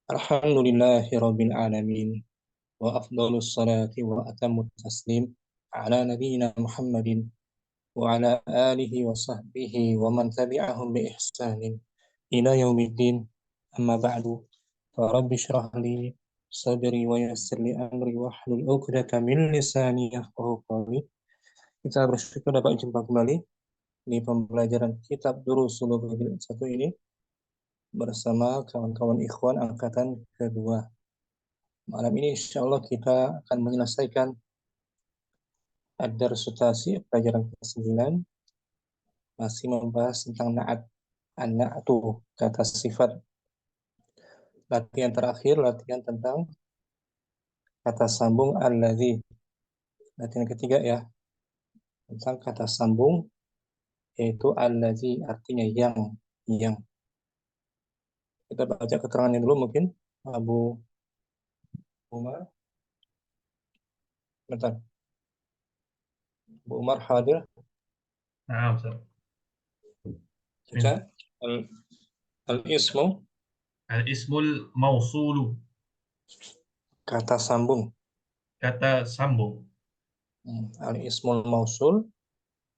Alhamdulillahi Rabbil Alamin wa afdalus salati wa atamut taslim ala nabiyyina Muhammadin wa ala alihi wa sahbihi wa man tabi'ahum bi ihsanin ila yaumiddin amma ba'du fa rabbi shrah li sadri wa yassir li amri wa hlul 'uqdatam min lisani yafqahu qawli. Kita bersyukur dapat jumpa kembali di pembelajaran kitab Durusul Ghaibil satu ini bersama kawan-kawan ikhwan angkatan kedua. Malam ini insya Allah kita akan menyelesaikan Ad-Darsu Tasi, pelajaran ke-9, masih membahas tentang na'at, an-na'tu, kata sifat. Latihan terakhir, latihan tentang kata sambung alladzi. Latihan ketiga ya, tentang kata sambung, yaitu alladzi, artinya yang. Kita baca keterangannya dulu mungkin, Abu Umar. Bentar. Abu Umar hadir. Nah, Ustaz. Baca. Al-ismu, Al-ismul mausulu, kata sambung. kata sambung. Al-ismul mausul,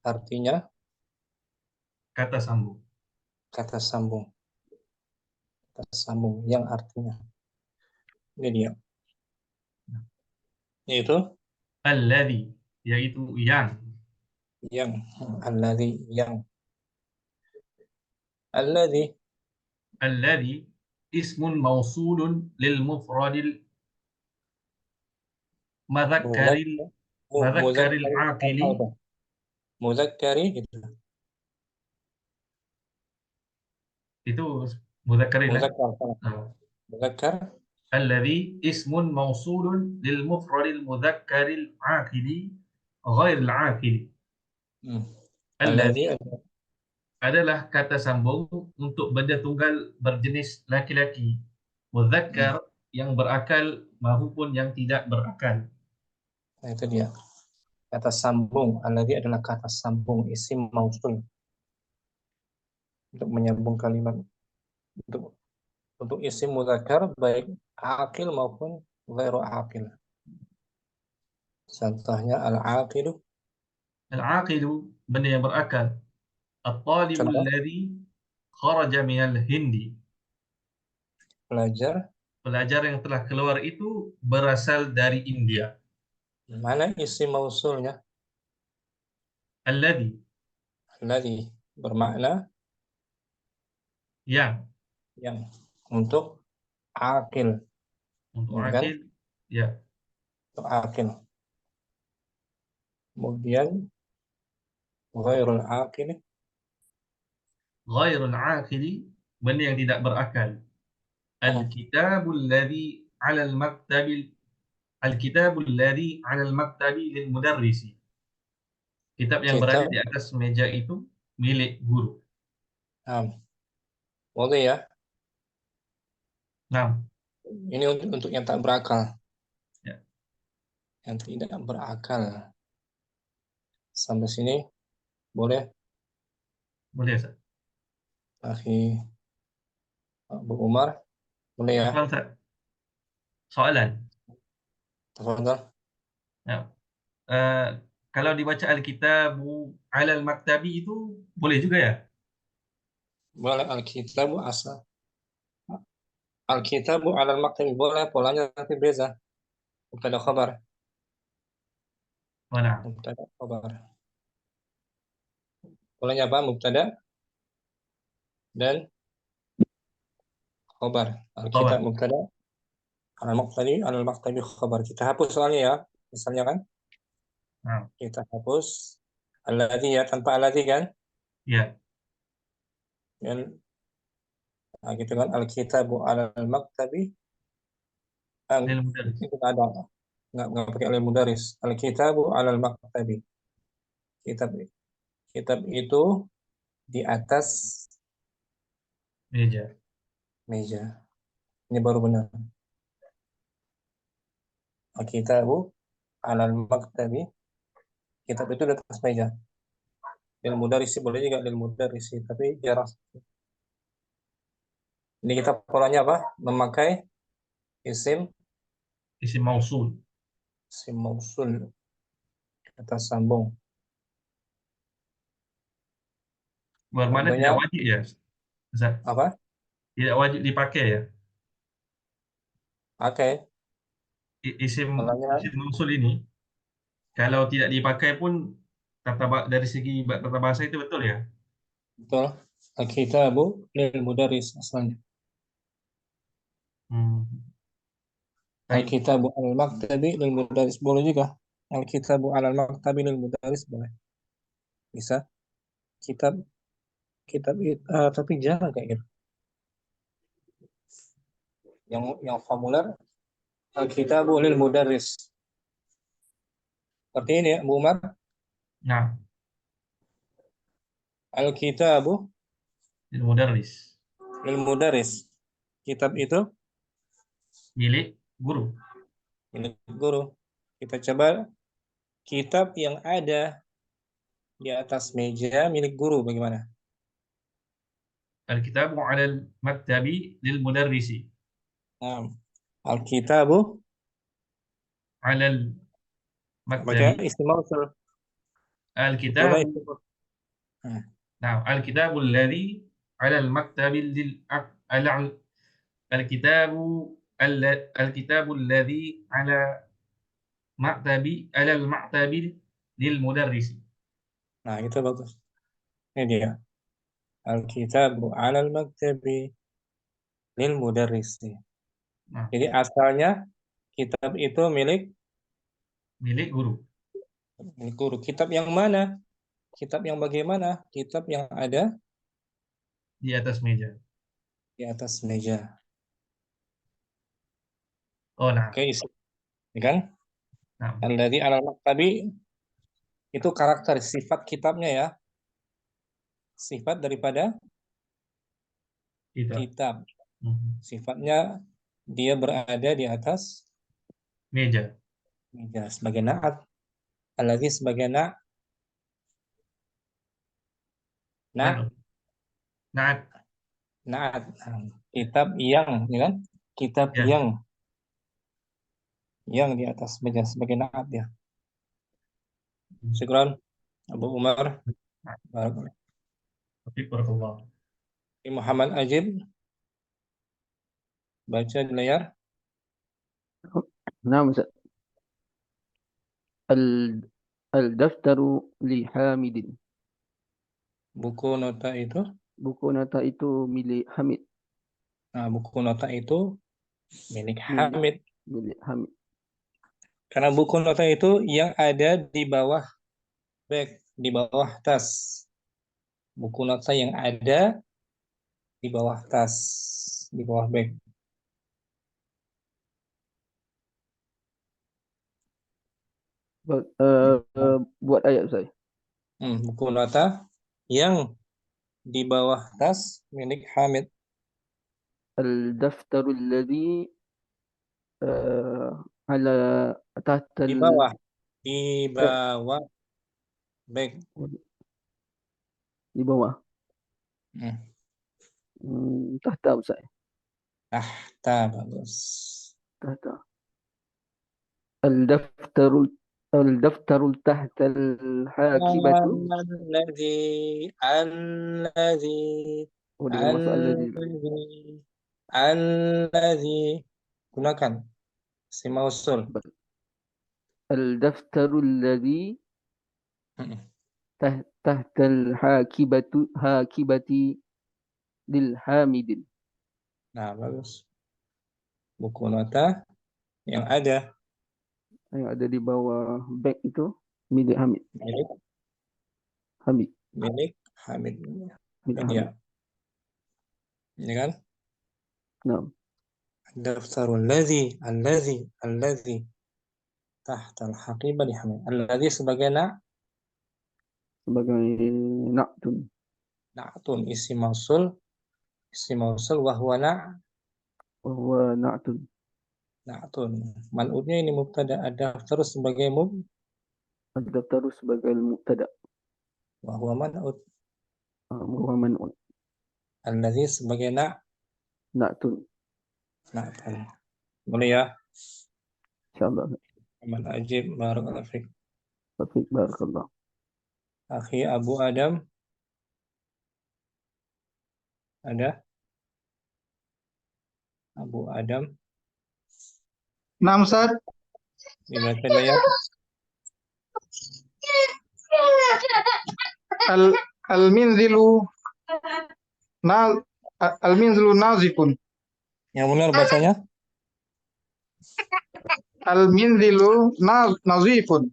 artinya Kata sambung. kata sambung. Kata sambung yang artinya. Ini dia. Yaitu Alladzi, yaitu yang. yang. Alladzi, yang. Alladzi, Alladzi ismun mausulun lil mufradil madzakaril madzakaril muzakkari, aqili. muzakkari gitu. Itu mudzakaril ya. Muzakkar, muzakkar, Alladzi ismun mausulun lil mufradil mudzakaril aqili ghairil aqili. Alladzi Alladzi adalah kata sambung untuk benda tunggal berjenis laki-laki, mudzakkar yang berakal maupun yang tidak berakal. nah, itu dia. Kata sambung. Alladzi adalah kata sambung isim mausul untuk menyambung kalimat untuk isim muzakkar baik aqil maupun ghairu aqil. Contohnya al-aqilu. Al-aqilu, benda yang berakal. At-talibu Contoh alladhi kharaja minal hindi. pelajar. Pelajar yang telah keluar itu berasal dari India. Mana isim mausulnya? Alladhi, Alladzi bermakna yang. yang untuk akil, Untuk ya kan? akil, ya. Untuk akil. Kemudian ghairul akil, Ghairul akili, benda yang tidak berakal. Al-kitabul ladhi ala al-maktabil Al-kitabul ladhi 'ala al-maktabi lil mudarrisi. Kitab yang kita berada di atas meja itu milik guru. boleh ya. Nah, Ini untuk yang tak berakal, ya, yang tidak berakal. Sampai sini boleh, boleh Ustaz. Akhi Abu Umar, boleh ya. Afwan Ustaz. Soalan. Tafadhal. Ya. Eh, kalau dibaca al-kitabu 'ala al-maktabi itu boleh juga ya? Boleh Alkitabu asal. Alkitabu alal maktabi boleh, polanya tapi beza. Mubtada khabar. Mana? Mubtada khabar. Polanya apa? Mubtada dan khabar. Alkitab Khabar. mubtada, al-maktabi khabar. Kita hapus soalnya ya. Misalnya kan, Nah, kita hapus alladzi ya, tanpa alladzi kan. ya, Dan nah, gitu kan, al-kitabu alal maktabi, lil mudarris. itu nggak ada, nggak pakai alil mudaris. Al-kitabu alal maktabi, kitab kitab itu di atas Meja. meja. Ini baru benar. Al-kitabu alal maktabi, kitab itu di atas meja. Lil mudarisi boleh juga, lil mudarisi, tapi jarang. Ini kita polanya apa? Memakai Isim, isim mausul. isim mausul, kata sambung. Bermakna tidak Contohnya wajib ya, Ustaz? apa? Tidak wajib dipakai ya. Pakai. Isim Contohnya isim mausul ini kalau tidak dipakai pun dari segi tata bahasa itu betul ya. betul. Al-kitabu lil mudaris asalnya. Hmm. Baik. Al-kitabu al-maktabi lil mudaris boleh juga. Al-kitabu al-maktabi lil mudaris boleh. Bisa. Kitab, tapi jarang kayak gitu. Yang formuler al-kitabu lil mudaris. Seperti ini ya, Bu Umar. Nah, Al-kitabu il mudarris lil mudaris. Kitab itu milik guru. milik guru. Kita coba kitab yang ada di atas meja milik guru bagaimana? Al-kitabu 'alal maktabi lil mudarrisi. Nah, al-kitabu 'Alal pakai maktabi. istilah mausul. Coba Al-kitabu. istilah. Nah, Nah, al-kitabu alladhi 'alal maktabi al-kitabu al-kitabu alladhi 'alal maktabi lil mudarrisi. nah, itu bagus. Ini dia. Al-kitabu 'alal maktabi lil mudarrisi. Nah, Jadi asalnya kitab itu milik guru milik guru. Kitab yang mana? Kitab yang bagaimana? Kitab yang ada di atas meja. di atas meja. Oh, nah. Oke, isi, ya kan? Nah, Alladzi 'alal maktabi itu karakter sifat kitabnya ya. Sifat daripada kita. kitab. Mhm. Sifatnya dia berada di atas Meja. meja sebagai naat. Alladzi sebagai na Anu. Nah, naat. Nah, kitab yang, ya kan? Kitab ya. yang di atas meja sebagai naat ya. Syukran Abu Umar. Nah, Barakallahu. tapi barakallah. Muhammad Ajib baca di layar نعم أستاذ. الدفتر لحامد. buku nota itu. Buku nota itu milik Hamid. Nah, buku nota itu milik Milik Hamid. milik Hamid. Karena buku nota itu yang ada di bawah bag, di bawah tas. Buku nota yang ada di bawah tas, di bawah bag. Buat ayat Ustaz. Buku nota yang di bawah tas milik Hamid. الدفتر الذي على تحت Di bawah, di bawah bag. di bawah. Hmm. تحت Ustaz. Tahta bagus. تحت. الدفتر الدفتر تحت الحاكبة. Alladzi Oh, dengan masuk الذي. alladzi alladzi gunakan si mausul. الدفتر الذي Mm-mm. تحت الحاكبة للحامد. Nah, bagus. Buku nota yang ada Yang ada di bawah bag itu milik Hamid. milik Hamid. milik Hamid. Milik Ini dia, Hamid. ini kan? Nah, Daftarul alladzi tahta al-haqibah di Hamid. Alladzi sebagai sebagai na'tun. na'tun isi mausul wa huwa Bahwa na'tun. na'tun. Man'utnya ini mubtada, ada terus sebagai Ada terus sebagai mubtada. wa huwa man'ut. Bahwa man'un. Alladzi sebagai Na'tun. na'tun. Boleh ya. Insyaallah. Aman Ajib, barakallahu fiik. Taufik barakallah. Akhi Abu Adam, ada? Abu Adam, Nah, Ustaz, dibaca layar. al al-minzilu na al-minzilu nazifun. Yang benar bacanya? Al-minzilu nazifun.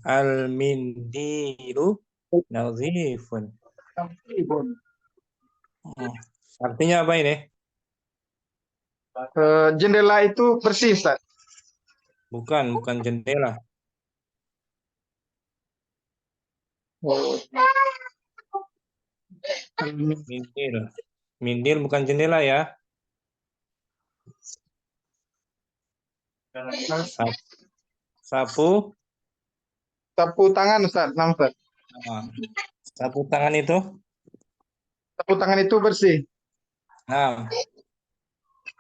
Al-mindilu nazifun. Hmm. Artinya apa ini? Jendela itu bersih, Ustaz. Bukan jendela. Mindil. Mindil bukan jendela ya. Sapu. Sapu tangan, Ustaz. Nah, Ustaz. Nah, sapu tangan itu. Sapu tangan itu bersih. Nah,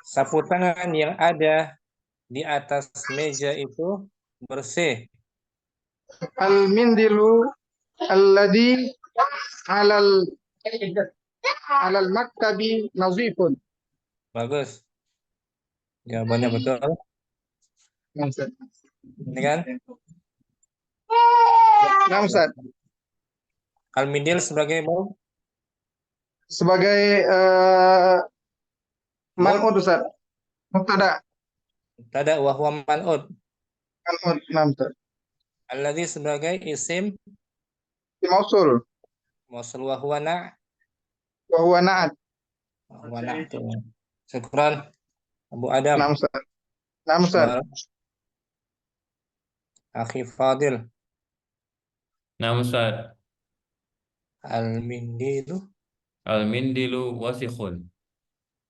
sapu tangan yang ada di atas meja itu bersih. Al-mindilu alladhi alal alal maktabi nazifun. Bagus. Jawabannya betul. Nah, Ustaz. Ini kan? Nah, Ustaz. Al-mindil sebagai Sebagai man'ud, Ustaz. Mubtada. tada wa huwa man'ud. Man'ud. Nah, Ustaz. Alladzi sebagai isim Mausul. mausul wa huwa Wa huwa na'at. wa na'tu. Syukran Abu Adam. Nah, Ustaz. Nah, Ustaz. Akhi Fadil. Nah, Ustaz. Al-mindilu Al-mindilu wasikhun.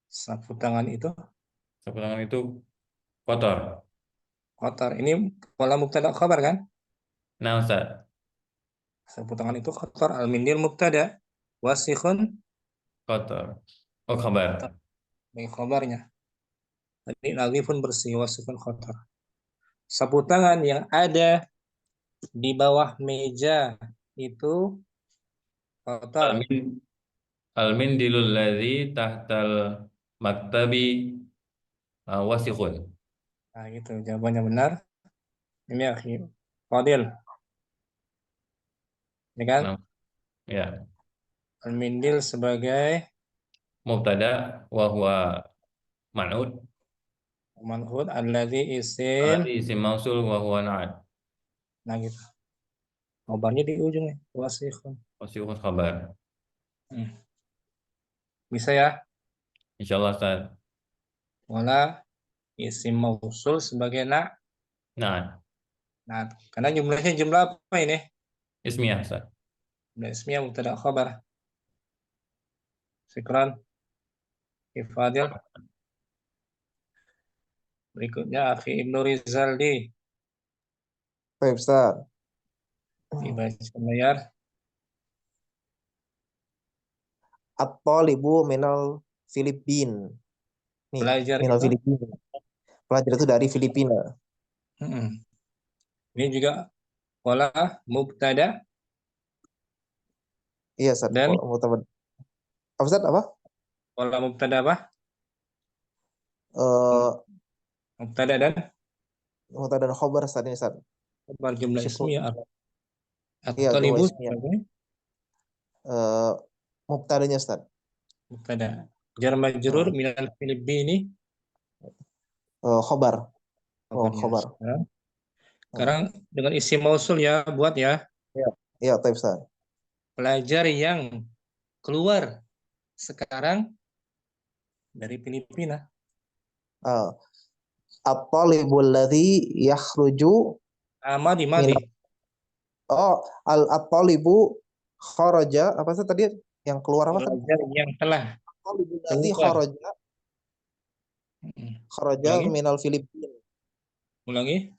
sapu tangan itu Sapu tangan itu kotor. kotor. Ini pola mubtada khabar kan? Nah, Ustaz. Sapu tangan itu kotor. Al-mindil mubtada, wasikhun Kotor. Oh, kabar. bagi khabarnya. Tadi nazifun bersih, wasikhun kotor. Sapu tangan yang ada di bawah meja itu kotor. Al-mindilul ladzi tahtal maktabi wasikhun. Nah, gitu jawabannya benar. Ini akhi Fadil. Ini kan Nah, ya. al-mindil sebagai Mubtada wa huwa man'ud. manhud alladzi isim. Alladzi isim mausul wa huwa na'at. Nah, gitu. Khabarnya di ujung nih, wasikhun. Wasikhun khabar. Bisa ya? Insyaallah, Ustaz. Wala isim mausul sebagai Nah, nah, karena jumlahnya jumlah apa ini? ismiyah, Ustaz. Jumlah ismiyah mubtada khabar. Syukran. Ifadil. Berikutnya akhi Ibnu Rizaldi. Baik, Ustaz. Dibaca layar. At-talibu minal Filipin. Nih, Pelajar minal itu. Filipin. Pelajar itu dari Filipina. Ini juga pola mubtada Iya, Ustaz. dan Apa, Ustaz? Apa? pola mubtada apa? Eh, Mubtada dan Mubtada dan khobar, Ustaz, ini, Ustaz. khabar jumlah Syukur. ismiyah. Iya, At-talibu jumlah ismiyah. sebagai Mubtadanya, Ustaz. mubtada. Jar majrur minal Filipini. Khobar. Oh, Khabarnya. khobar. Sekarang dengan isim mausul ya, buat ya. Iya, taib, Ustaz. Pelajar yang keluar sekarang dari Filipina. At-talibul ladzi yakhruju Madi, madi. At-talibu kharaja, apa sih tadi yang keluar apa tadi? Pelajar yang telah At-talibul ladzi keluar. kharaja Ulangi. minal Filipin. Ulangi.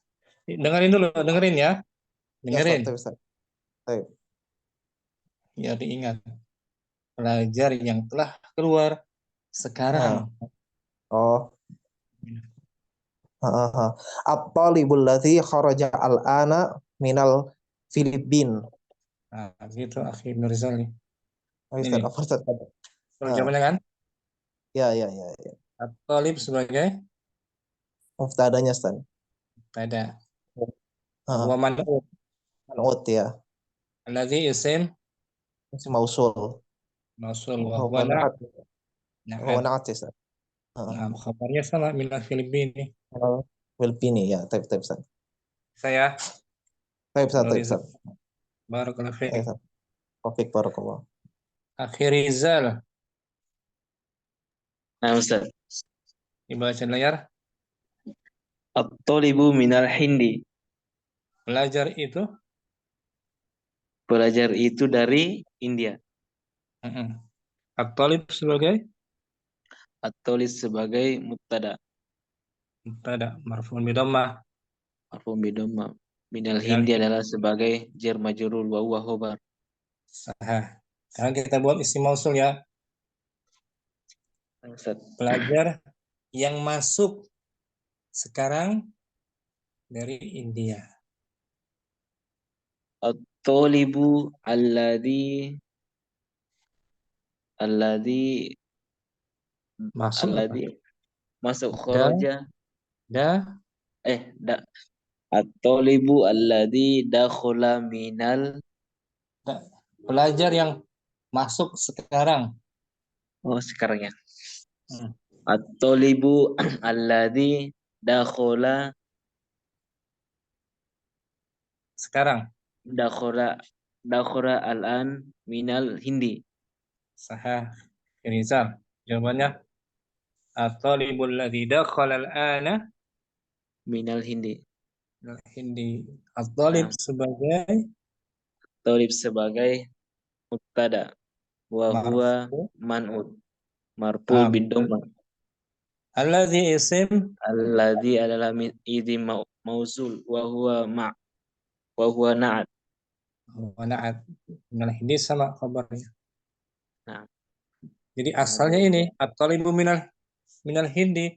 Dengerin dulu, dengerin ya. Dengerin. Ya, Ustaz. Taib. Ya, diingat. Pelajar yang telah keluar sekarang. Oh. At-talibul ladzi kharaja al-ana minal Filipin. Nah, gitu akhi Mirzal nih. Ustaz, Ini apa Ustaz? jawabannya kan? Ya. At-talib sebagai Muftadanya Ustaz. pada Ah, wa man'ut. man'ut ya. Alladzi isim Isim mausul. mausul wa huwa Huwa na'at. Huwa na'at. na'at ya Ustaz. Nah, khabarnya sama minal Filipin nih. Filipini ya, type Ustaz. Saya Type Rizal. Ustaz. Barakallahu fiik. Ustaz. Taufik barakallah. Akhi Rizal, Nah, Ustaz. dibaca layar. At-talibu minal hindi. Belajar itu Pelajar itu dari India. at-talib sebagai At-talib sebagai mubtada. mubtada marfu'un bidhammah. Marfu' bidhamma. Minal Minal hindi adalah sebagai jar majrur wa huwa khobar. sahah. Sekarang kita buat isim mausul ya. Ustaz. Pelajar yang masuk sekarang dari India. At-talibu Masuk apa? masuk Da, kharaja da, at-talibu alladhi dakhala minal da. Pelajar yang masuk sekarang. sekarang ya. Hmm. At-talibu alladhi dakhala Sekarang. dakhala al-an minal hindi. Sahah. Rizal. Jawabannya at-talibul ladzi dakhala al-ana Minal hindi. Hindi. At-talib Nah, sebagai talib sebagai mubtada wa huwa marfu. man'ut marfu' bidhamma. Alladzi isim Alladzi adalah idzim mausul wa huwa na'at. wa na'at. Minal hindi sama khabarnya. Nah, Jadi asalnya ini at-talibu minal hindi.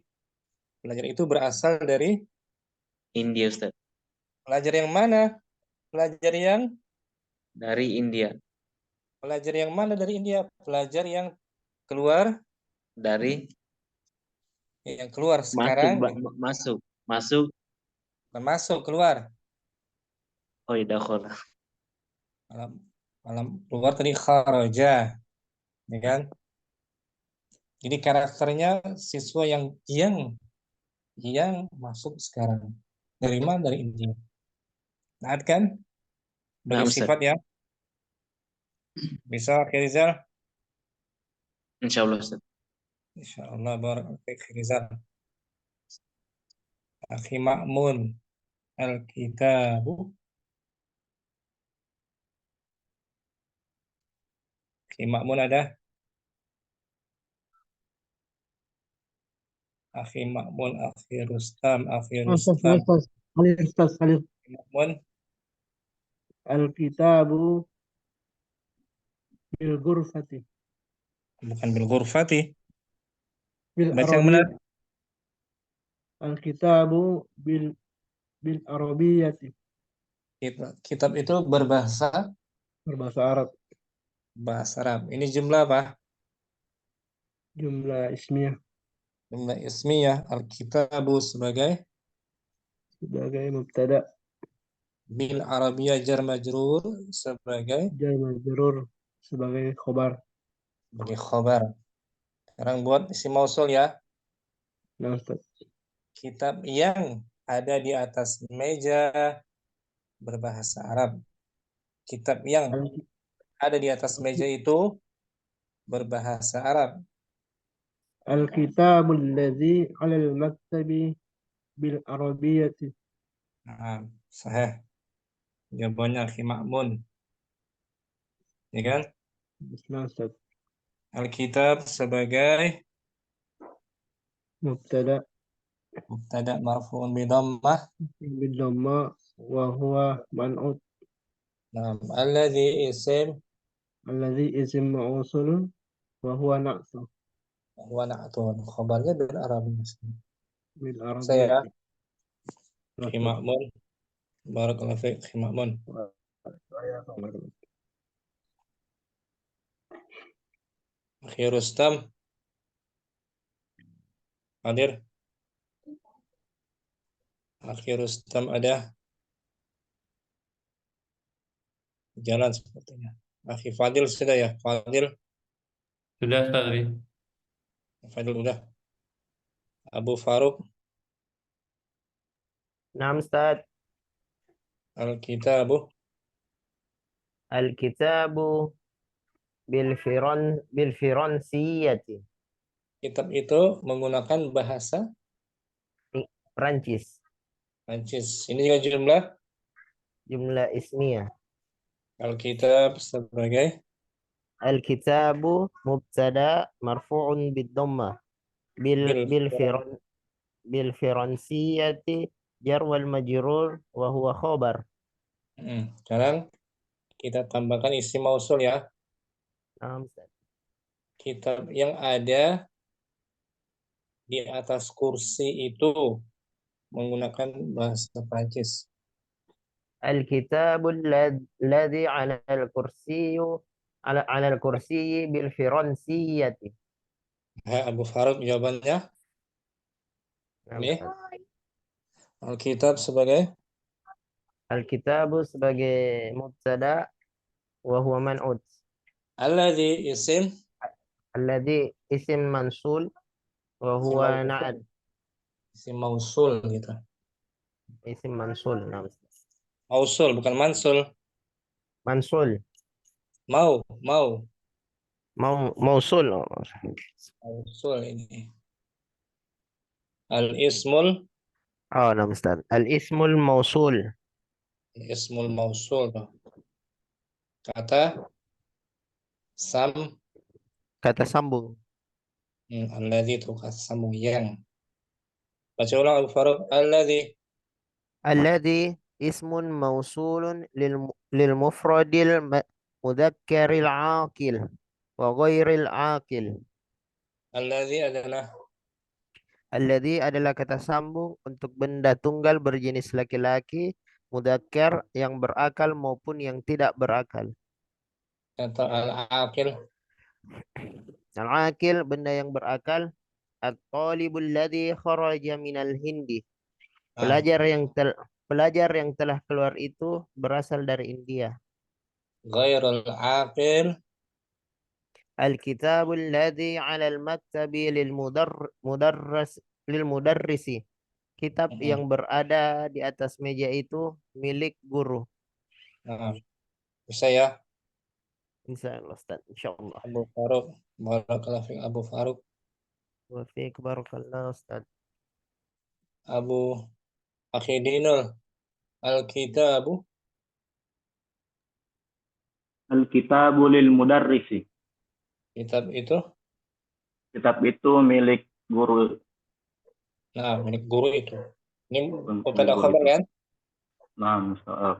Pelajar itu berasal dari India Ustaz. pelajar yang mana? Pelajar yang Dari India. Pelajar yang mana dari India? Pelajar yang keluar Dari sekarang. masuk. Bukan masuk, keluar. Oh, dakhala. Malam keluar tadi kharaja. Ya kan? Jadi karakternya siswa yang masuk sekarang. Dari mana? Dari India. Nah, kan? Nah, Bagi Ustaz. sifat ya. Bisa Rizal? Insyaallah Ustaz. Insyaallah barakallahu fiik Rizal. Akhi Ma'mun al-kitabu. Akhi Ma'mun ada? Akhi Ma'mun, Akhi Rustam, Akhi Rustam. Ustaz, Ma'mun, Al-kitabu bil ghurfati. bukan bil ghurfati. Bil Baca yang benar. arabiyyah. Al-kitabu bil arabiyyati. Kitab itu berbahasa Arab. Arab. Ini jumlah apa? Jumlah ismiyah Jumlah ismiyah. Al-kitabu sebagai sebagai mubtada, bil Arabiyah jar majrur sebagai jar majrur sebagai khobar. khobar. Sekarang buat isim mausul ya. Nah, Ustaz. Kitab yang ada di atas meja berbahasa Arab. Kitab yang ada di atas meja itu berbahasa Arab. Al-kitabul ladzi 'alal maktabi bil arabiyyati. Nah, sahih. Jawabannya Akhi Ma'mun. Ya kan? Nah, Ustaz. Alkitab sebagai Mubtada marfu'un bi dhammah. bil dhamma wa huwa man'ut. Nah, alladzi isim Alladzi ism mausul wa huwa na'tu wa na'tun. Khabarnya bil Arabiyyah. bil Saya arabiyyati. Akhi Ma'mun. Barakallahu fiik, Akhi Ma'mun. Akhi Rustam. Hadir. Akhi Rustam ada? Jalan sepertinya. Akhi Fadil sudah ya? Fadil. Sudah Ustaz. Fadil udah. Abu Faruk. نعم أستاذ. Al-Kitabu. الكتاب بالفرنسية. Kitab itu menggunakan bahasa Prancis. Prancis. Ini juga jumlah. Jumlah ismiyah. Alkitab sebagai الكتاب مبتدأ مرفوع بالضمة بالفرنسية جر والمجرور وهو خبر. Sekarang kita tambahkan isim mausul ya. نعم أستاذ. Kitab yang ada di atas kursi itu menggunakan bahasa Prancis. الكتاب الذي على الكرسي على الكرسي بالفرنسية. Abu Faruk jawabannya. نعم Ini أستاذ. Alkitab sebagai الكتاب sebagai mubtada wa huwa man'ut. alladzi isim Alladzi isim mansul wa huwa na'at. isim mausul gitu. Isim mansul. Nah, Mausul bukan mansul. mansul. Mausul Mausul. ini. Al-ismul Oh, nah Ustaz. Al-ismul mausul. ismul mausul. Kata Kata sambung. alladzi itu kata sambung yang. Baca ulang Abu Faruk. Alladzi ismun mausulun lil mufradil mudzakkiril aqil wa ghairil aqil. Alladzi adalah kata sambung untuk benda tunggal berjenis laki-laki, mudzakkar yang berakal maupun yang tidak berakal. Kata al-aqil. Al-aqil benda yang berakal. At-talibul ladzi kharaja minal hindi. Pelajar yang telah keluar itu berasal dari India. Ghairul aqil. Al-kitabul ladzi 'ala al-maktabi lil mudarrisi. Kitab yang berada di atas meja itu milik guru. Bisa ya? Insyaallah Ustaz, insyaallah. Abu Faruk. Barakallahu fiik Abu Faruk. Wa fiik barakallahu Ustaz. Abu Akhidinul. Al-kitabu. Al-kitabu lil mudarrisi. Kitab itu. Kitab itu milik guru. Nah, milik guru itu. Ini mubtada khabar kan? Nah, masalah.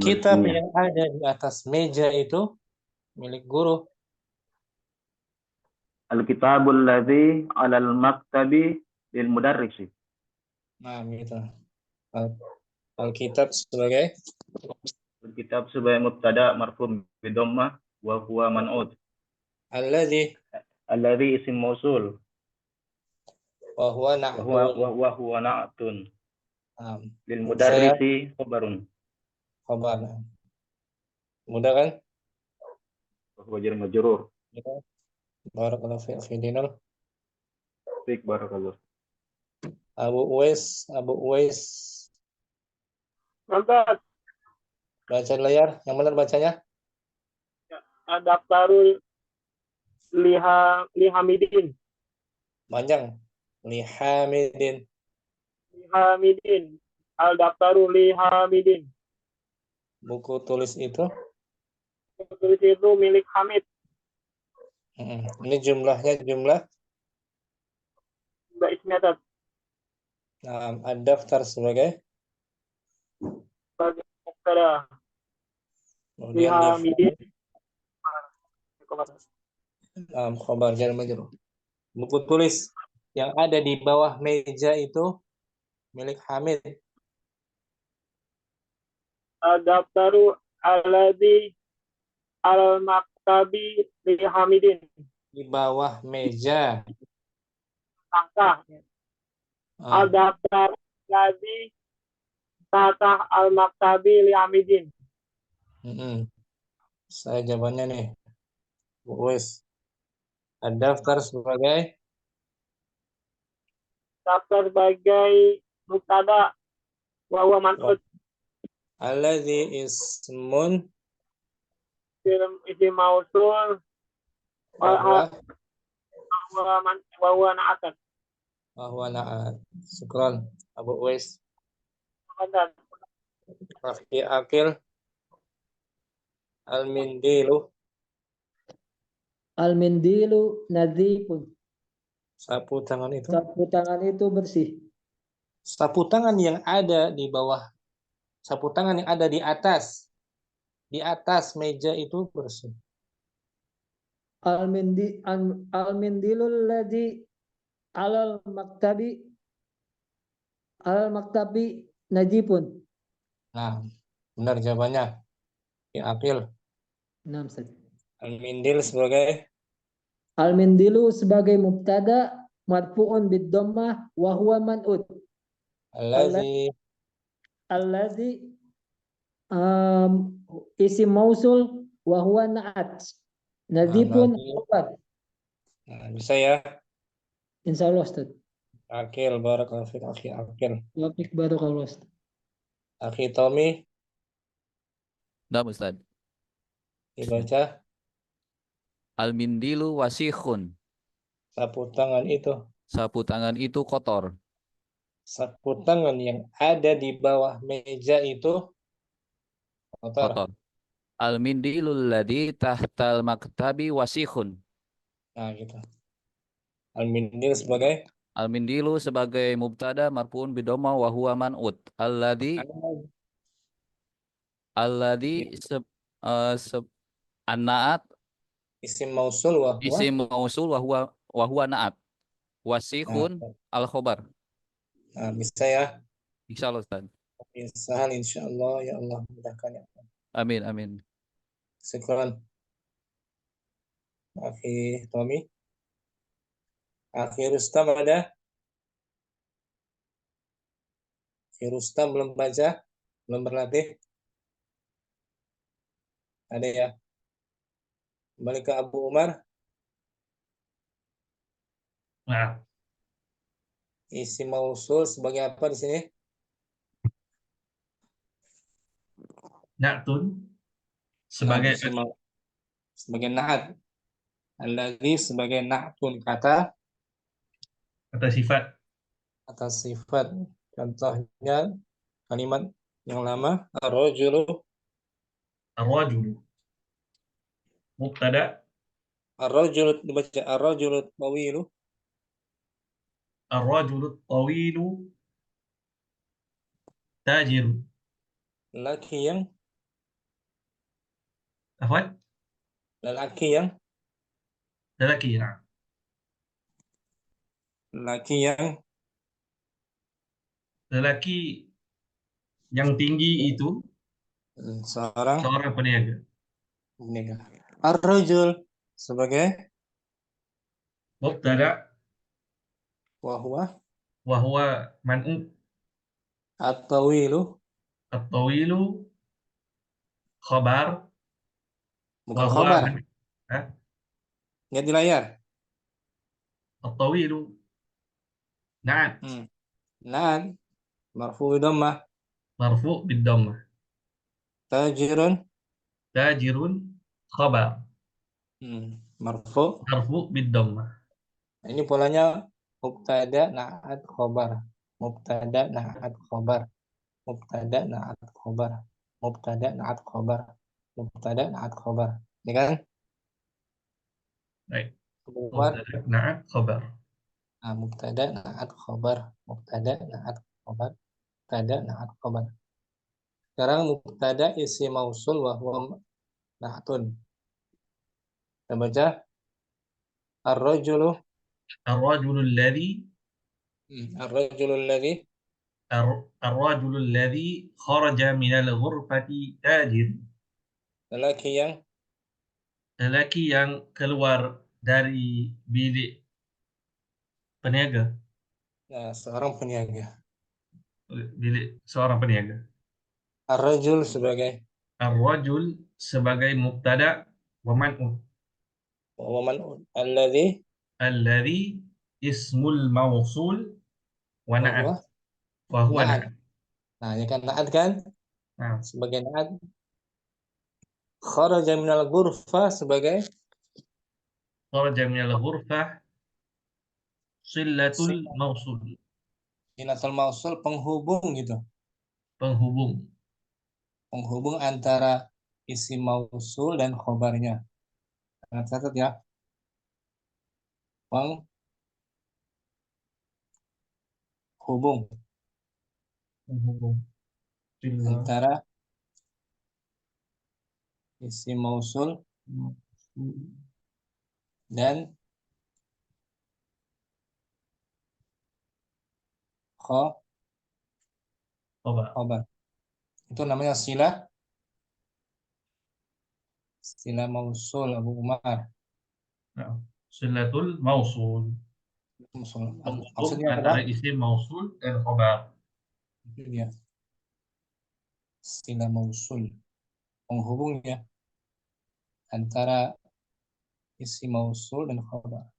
Kitab yang ada di atas meja itu milik guru. Al-kitabul ladzi 'alal maktabi lil mudarrisi. Nah, gitu. Al-kitab sebagai Al-kitab sebagai mubtada marfu' bi dhammah wa huwa man'ut. alladzi Isim mausul. wa huwa na'tun. Lil Saya mudarrisi khabarun. khabar. Mudah kan? Wa huwa jar majrur. Barakallahu fiik Dinul. Fiik barakallah. Abu Uwais. Mantap. Baca layar. Yang benar bacanya? Daftarul Lihamidin. Panjang. Lihamidin. Al-Daftarul Lihamidin. Buku tulis itu. Tulis itu milik Hamid. Ini jumlahnya jumlah. Mbak Ismiatat. Ad-daftar sebagai Mubtada. Lihamidin. Khabar jar majrur. Buku tulis yang ada di bawah meja itu milik Hamid. Ad-daftaru alladhi al-maktabi li Hamidin. Di bawah meja. Tangkah. Ah, Ad-daftaru alladhi tatah al-maktabi li Hamidin. Saya jawabannya nih. Bu Uwais. Ad-daftar sebagai Daftar sebagai mubtada wa huwa man'ut alladzi ismun isim mausul wa huwa wa huwa na'atan. na'at. Syukran Abu Uwais. Tafadhal. Akhi Akil. Al-mindilu. Al-mindilu nadhifun. Sapu tangan itu. Sapu tangan itu bersih. Sapu tangan yang ada di bawah. Sapu tangan yang ada di atas. Di atas meja itu bersih. Al-mindilul ladzi alal maktabi najipun. Nah, benar jawabannya. Ya, Akil. 6 saja. Al-mindil sebagai Al-mindilu sebagai mubtada marfu'un bid dhammah wa huwa man'ut. alladzi Alladzi isim mausul wa huwa na'at. Nadhifun berarti khabar. bisa ya. Insyaallah Ustaz. Akil, barakallahu fiik akhi Akil. Wafik barakallahu Ustaz. Akhi Tommy, Nah, Ustaz. dibaca Al-mindilu wasikhun. sapu tangan itu. Sapu tangan itu kotor. Sapu tangan yang ada di bawah meja itu kotor. Kotor. Al-mindilul ladzi tahtal maktabi wasikhun. Nah, gitu. Al-mindil sebagai Al-mindilu sebagai mubtada marfu'un bidhamma wa huwa man'ut. Alladzi an-na'at isim mausul wa huwa. isim mausul wa huwa na'at. Wasikhun al-khabar. Nah, bisa ya. Insyaallah Ustaz. Insyaallah insyaallah ya Allah mudahkan ya. Amin amin. Syukran. Akhi Tommy. Akhi Rustam ada? Akhi Rustam belum baca? Belum berlatih? Ada ya? Kembali ke Abu Umar. Nah, Isim mausul sebagai apa di sini? na'tun Nah, sebagai sebagai na'at. Alladzi sebagai na'tun kata sifat. atas sifat. Contohnya kalimat yang lama ar-rajulu Ar-rajulu mubtada, ar-rajulu dibaca ar-rajulu tawilu ar-rajulu tawilu tajiru. laki yang Afwan, lelaki yang lelaki ya. Lelaki yang tinggi itu seorang peniaga. ar-rajul sebagai Mubtada wa huwa man'ut. at-tawilu At-tawilu khabar bukan wa khabar. huwa Lihat di layar. at-tawilu na'at Na'at marfu dhammah marfu bid-dhammah. tajirun Khabar marfu bid-dhammah. ini polanya mubtada na'at khobar mubtada na'at khobar mubtada na'at khobar mubtada na'at khobar mubtada na'at khobar ini kan Baik. khobar Na'at khabar. mubtada na'at khobar mubtada na'at khobar mubtada na'at khobar. Sekarang mubtada isim mausul wa huwa na'tun. Kita baca ar-rajulu Ar-rajulu alladhi ar-rajulu alladhi الرجل الذي خرج من الغرفة تاجر. Lelaki yang keluar dari bilik peniaga. Nah, seorang peniaga. Bilik seorang peniaga. Ar-rajul sebagai Ar-rajul sebagai mubtada wa man'ut. wa man alladhi Alladhi ismul mausul wa na'at. Wa huwa na'at. Nah, ya kan na'at kan? Nah, Sebagai na'at. Kharaja minal ghurfah sebagai kharaja minal ghurfah silatul mausul. silatul mausul, penghubung gitu. Penghubung. Penghubung antara isim mausul dan khobarnya. Nah, catat ya. Penghubung Penghubung. antara isim mausul dan khobar. Itu namanya silah mausul Abu Umar. Silatul mausul. Penghubung Maksudnya antara apa? isim mausul dan khobar. Itu dia. Silah mausul. Penghubungnya antara isim mausul dan khobar.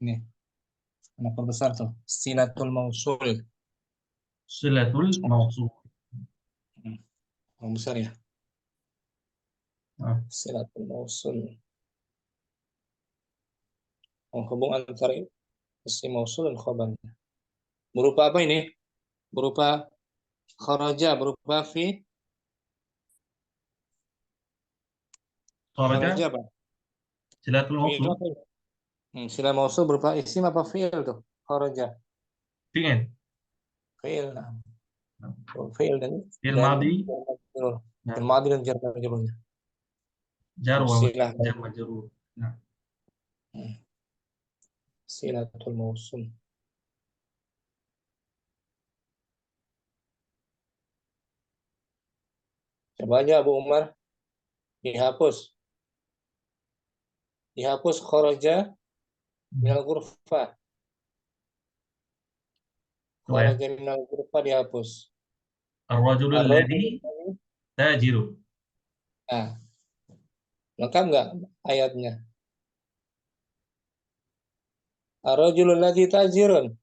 Ini. Kenapa besar tuh? Silatul mausul. Silatul mausul. Yang besar ya. Silatul mausul. Penghubung antara isim mausul dan khobarnya. Berupa apa ini? Berupa kharaja, berupa fi. Kharaja apa? Silatul mausul. Silah mausul berupa isim apa fi'il tuh? Kharaja. Fi'il. Fi'il. Fi'il dan Fi'il madhi. Fi'il madhi dan jar majrurnya. Jar wa majrur. Nah. Silatul mausul. Coba aja Abu Umar dihapus. Dihapus kharaja minal ghurfah. Kharaja minal ghurfah dihapus. Ar-rajulul ladzi tajiru. Nah, lengkap nggak ayatnya? Ar-rajulul ladzi tajirun.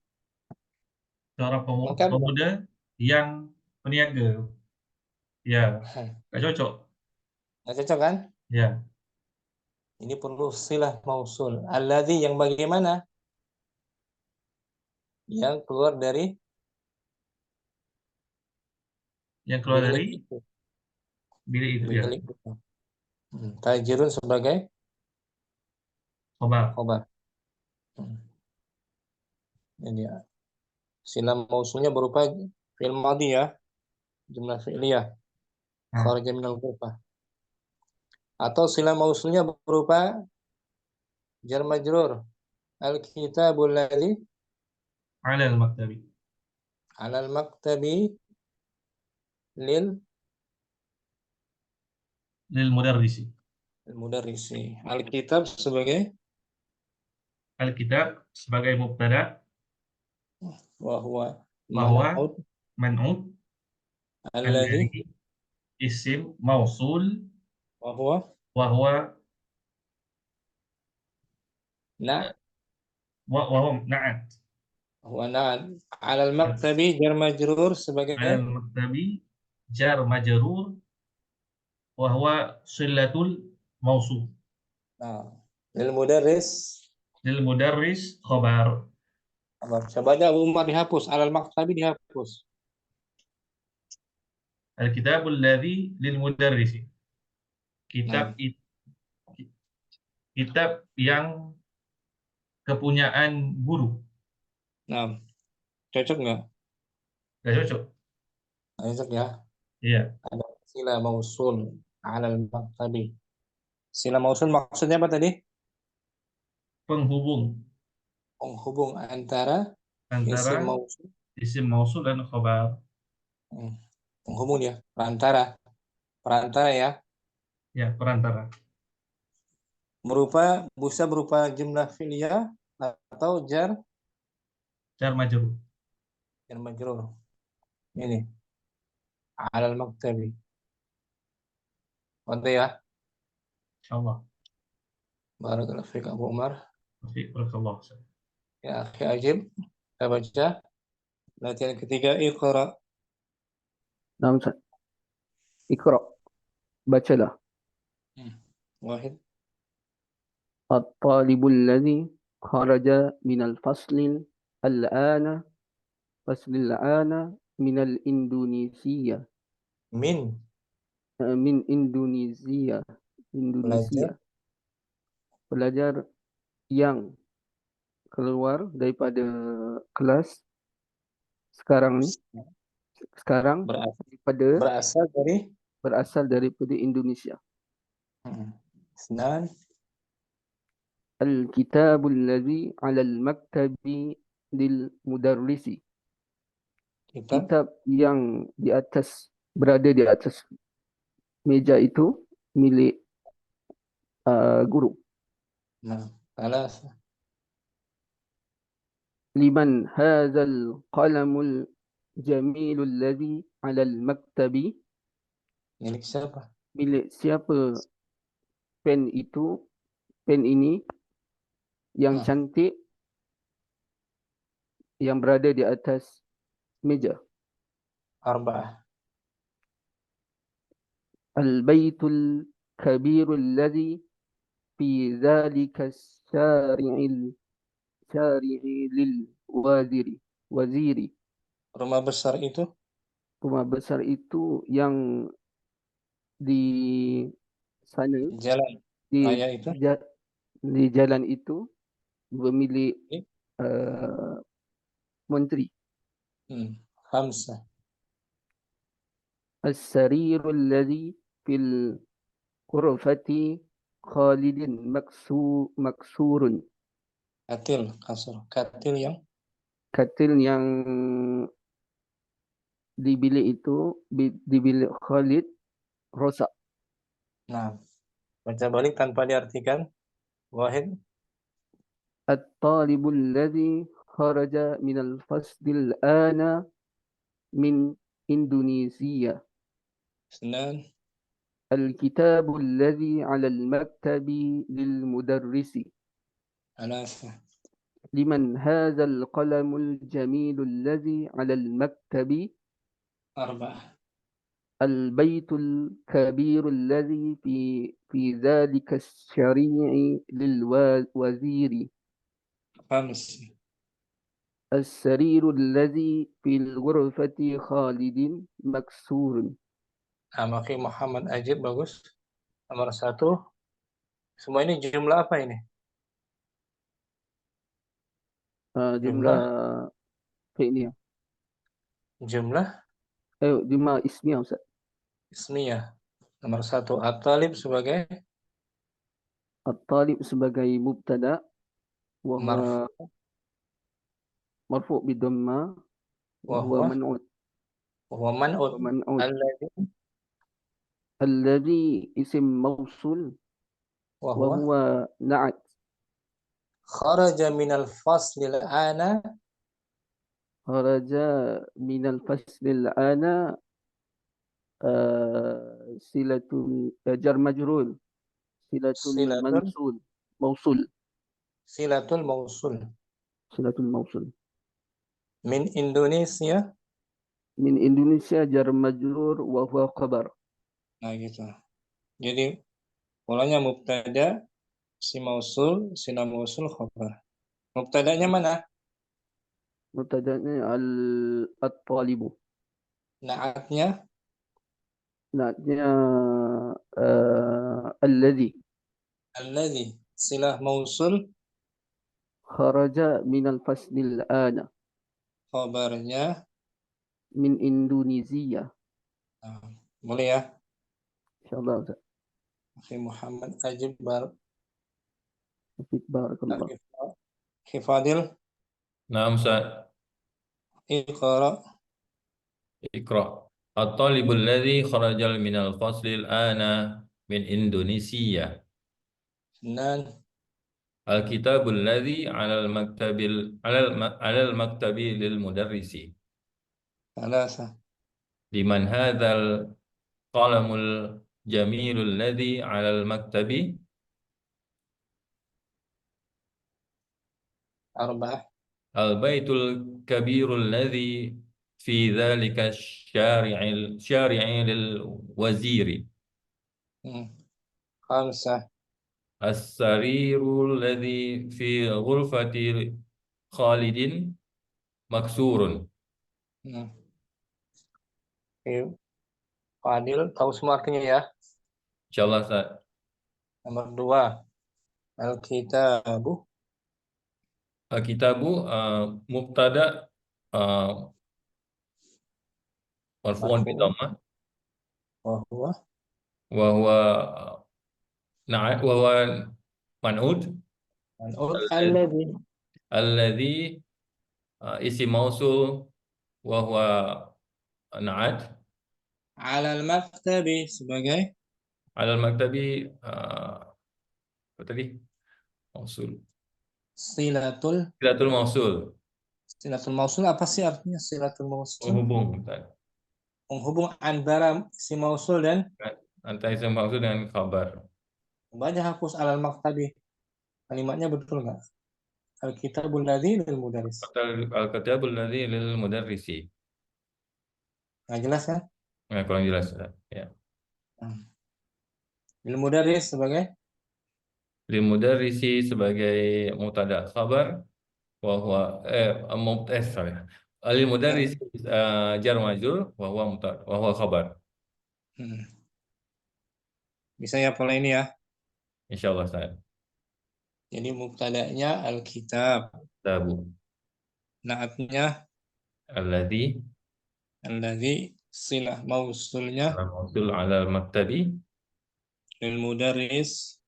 Seorang pemuda yang peniaga. Ya, nggak cocok. Nggak cocok kan? Ya. Ini perlu silah mausul. Alladzi yang bagaimana? Yang keluar dari bilik itu ya. Tajirun sebagai khobar. Jadi silah mausulnya berupa fi'il madhi ya. Jumlah fi'liyah. Kharaja minal ghurfah. Atau silah mausulnya berupa jar majrur. Al-kitabul ladzi 'alal maktabi. 'alal maktabi lil mudarrisi. Mudarrisi. Al-kitab sebagai mubtada. Wa huwa man'ut. Alladhi isim mausul. Wa huwa na'at. Wa na'at. 'Alal maktabi jar majrur sebagai 'alal maktabi jar majrur. Wa huwa silatul mausul. Nah, lil mudarris khobar. Coba aja Abu Umar dihapus, 'alal maktabi dihapus. Al-kitabul ladzi lil mudarrisi. Kitab yang kepunyaan guru. Nah, cocok nggak? Nggak cocok. Nggak cocok ya? Iya. Ada silah mausul 'alal maktabi. Silah mausul maksudnya apa tadi? Penghubung Penghubung antara isim mausul Isim mausul dan khobar. Penghubung dia, perantara. Perantara ya. Ya, perantara. Bisa berupa jumlah fi'liyah atau jar Majrur. majrur. Ini alal maktabi. Oke ya. Insyaallah. Barakallahu fiik Abu Umar. Barakallah. Ya, akhi Ajib. Kita baca latihan ketiga, Iqra. Nah, Ustaz. Iqra. Bacalah. Wahid. الطالب الذي خرج من الفصل الآن من الإندونيسية Min. من إندونيسيا pelajar yang keluar daripada kelas sekarang berasal daripada Indonesia. Isnan. الكتاب الذي على المكتب للمدرس. Kitab yang berada di atas meja itu milik guru. Nah, alas. Liman hadzal qalamul jamilul ladzi 'alal maktabi. Milik siapa? Milik siapa pen ini yang cantik yang berada di atas meja. Arba'ah. Al-baitul kabirul ladzi fi dzalika syari'il lil waziri. Rumah besar itu yang di sana jalan raya itu di jalan itu bermilik menteri. Khamsah. As-sarirul ladzi fil ghurfati Khalidin maksurun. Katil yang di bilik Khalid rosak. Nah, baca balik tanpa diartikan. Wahid. At-talibul ladzi kharaja minal fasdil ana min Indonesia. Isnan. الكتاب الذي على المكتب للمدرس. ثلاثة. لمن هذا القلم الجميل الذي على المكتب. أربعة. البيت الكبير الذي في ذلك الشريع للوزير. خمسة. السرير الذي في الغرفة خالد مكسور. Akhi Muhammad Ajib, bagus. Nomor 1. Semua ini jumlah apa ini? Jumlah fi'liyah. Jumlah ismiyah, Ustaz. Ismiyah. Nomor 1. At-talib sebagai mubtada wa huwa marfu' bidhamma wa huwa man'ut. Alladhi isim mausul wa huwa na'at. Kharaja minal faslil ana. Kharaja minal faslil ana silatul jar majrur. Mausul. Min Indonesia. Min Indonesia jar majrur wa huwa khabar. Nah gitu. Jadi polanya mubtada, si mausul, sina mausul, khabar. Mubtadanya mana? Mubtadanya at-talibu. Naatnya alladhi. Silah mausul. Kharaja minal faslil ana. Khabarnya min Indonesia. Boleh ya? Insyaallah, Ustaz. Akhi Muhammad Ajib Barakallah. Akhi Fadil. Naam, Ustaz. Iqra. اقرأ. الطالب الذي خرج من الفصل الآن من إندونيسيا. Isnan. الكتاب الذي على المكتب للمدرس. Thalatha. لمن هذا القلم الجميل الذي على المكتب؟ Arba'ah. البيت الكبير الذي في ذلك الشارع للوزير. Khamsah. السرير الذي في غرفة خالد مكسور. Fadil tahu semua artinya ya. Insyaallah Ustaz. Nomor 2. Al-kitabu. Kitabu mubtada marfu'un bi dhammah wa huwa wa huwa man'ud alladhi isim mausul wa huwa na'at ala al-maktabi sebagai ala al-maktabi apa tadi? Mausul. Silatul mausul. Silatul mausul apa sih artinya silatul mausul? Menghubung. Menghubung antara si mausul dan antara isim mausul dengan khabar. Baca hapus alal maktabi. Kalimatnya betul nggak? Al-kitabul ladzi lil mudarris. Al-kitabul ladzi lil mudarrisi. Nggak jelas kan? Kurang jelas ya. Lil mudarris sebagai lil mudarrisi sebagai mubtada khabar wa huwa lil mudarrisi jar majrur wa huwa khabar. Bisa ya pola ini ya? Insyaallah saya. Jadi mubtada'nya al-kitab. Tabu. Naatnya Alladzi silah mausulnya mausul ala al-maktabi lil mudarris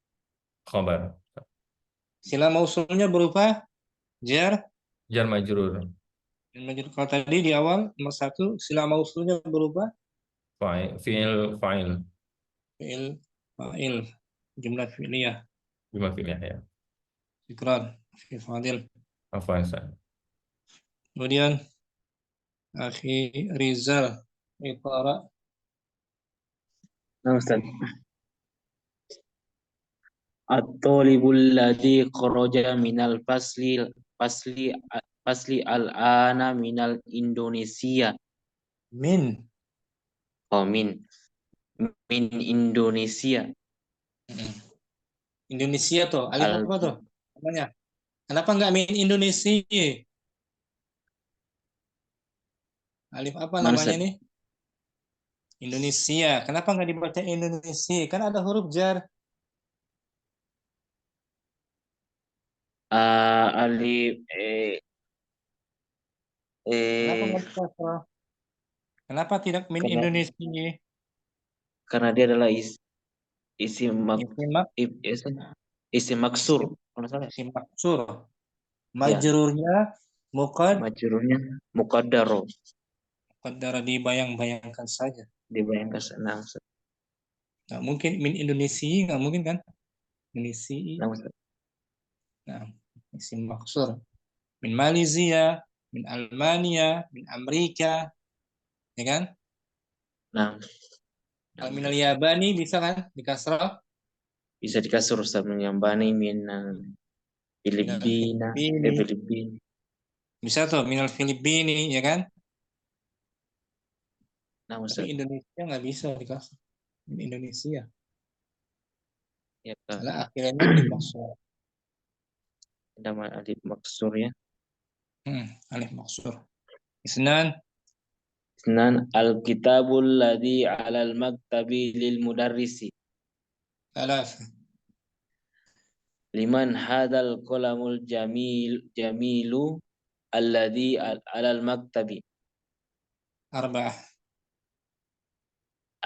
khabar. Silah mausulnya berupa jar majrur. Kalau tadi di awal nomor 1 silah mausulnya berupa fi'il fa'il. Jumlah fi'liyah. Ya. Ikrar fi fadil. Afwan Ustaz. Kemudian Akhi Rizal Iqra. Nah, Ustaz. At-talibul ladzi kharaja minal fasli al-ana minal Indonesia. Min Indonesia. Indonesia tuh, alif apa tuh? Namanya? Kenapa nggak min Indonesia? Alif apa namanya nih? Indonesia. Kenapa nggak dibaca Indonesia? Kan ada huruf jar. Alif Kenapa tidak min Indonesia? Karena dia adalah isim maksur. Isim maksur. Majrurnya majrurnya muqaddaro. Muqaddara dibayang-bayangkan saja. Dibayangkan senang. Nggak mungkin min Indonesia, nggak mungkin kan? Indonesia. Nah, isim maksur. Min Malaysia, min Almania, min Amerika, ya kan? Nah, kalau min al-Yabani bisa kan dikasrah? Bisa dikasur Ustaz, min Yabani, min Filipina, Filipina. Bisa tuh min al-Filipini, ya kan? Nah, tapi Indonesia nggak bisa dikasih min Indonesia. Ya, karena akhirnya alif maksur. Ada alif maksur ya. Alif maksur. Isnan al-kitabul ladzi 'alal maktabi lil mudarrisi. Salah. Liman hadzal qalamul jamilu alladzi 'alal maktabi. Arba'ah.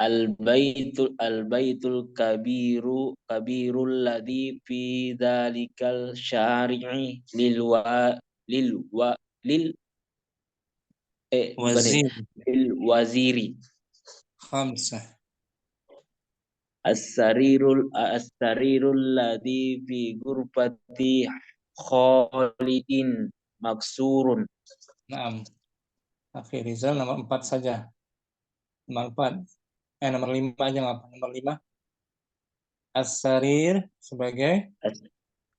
Al-baitul kabirul ladzi fi dzalikal syari'i lil bukan وزير lil waziri. 5 As-sarirul ladzi fi ghurfati Khalidin maksurun. Naam. Akhi Rizal nomor 4 saja. Nomor 4. Nomor 5 aja nggak apa. Nomor 5. As-sarir sebagai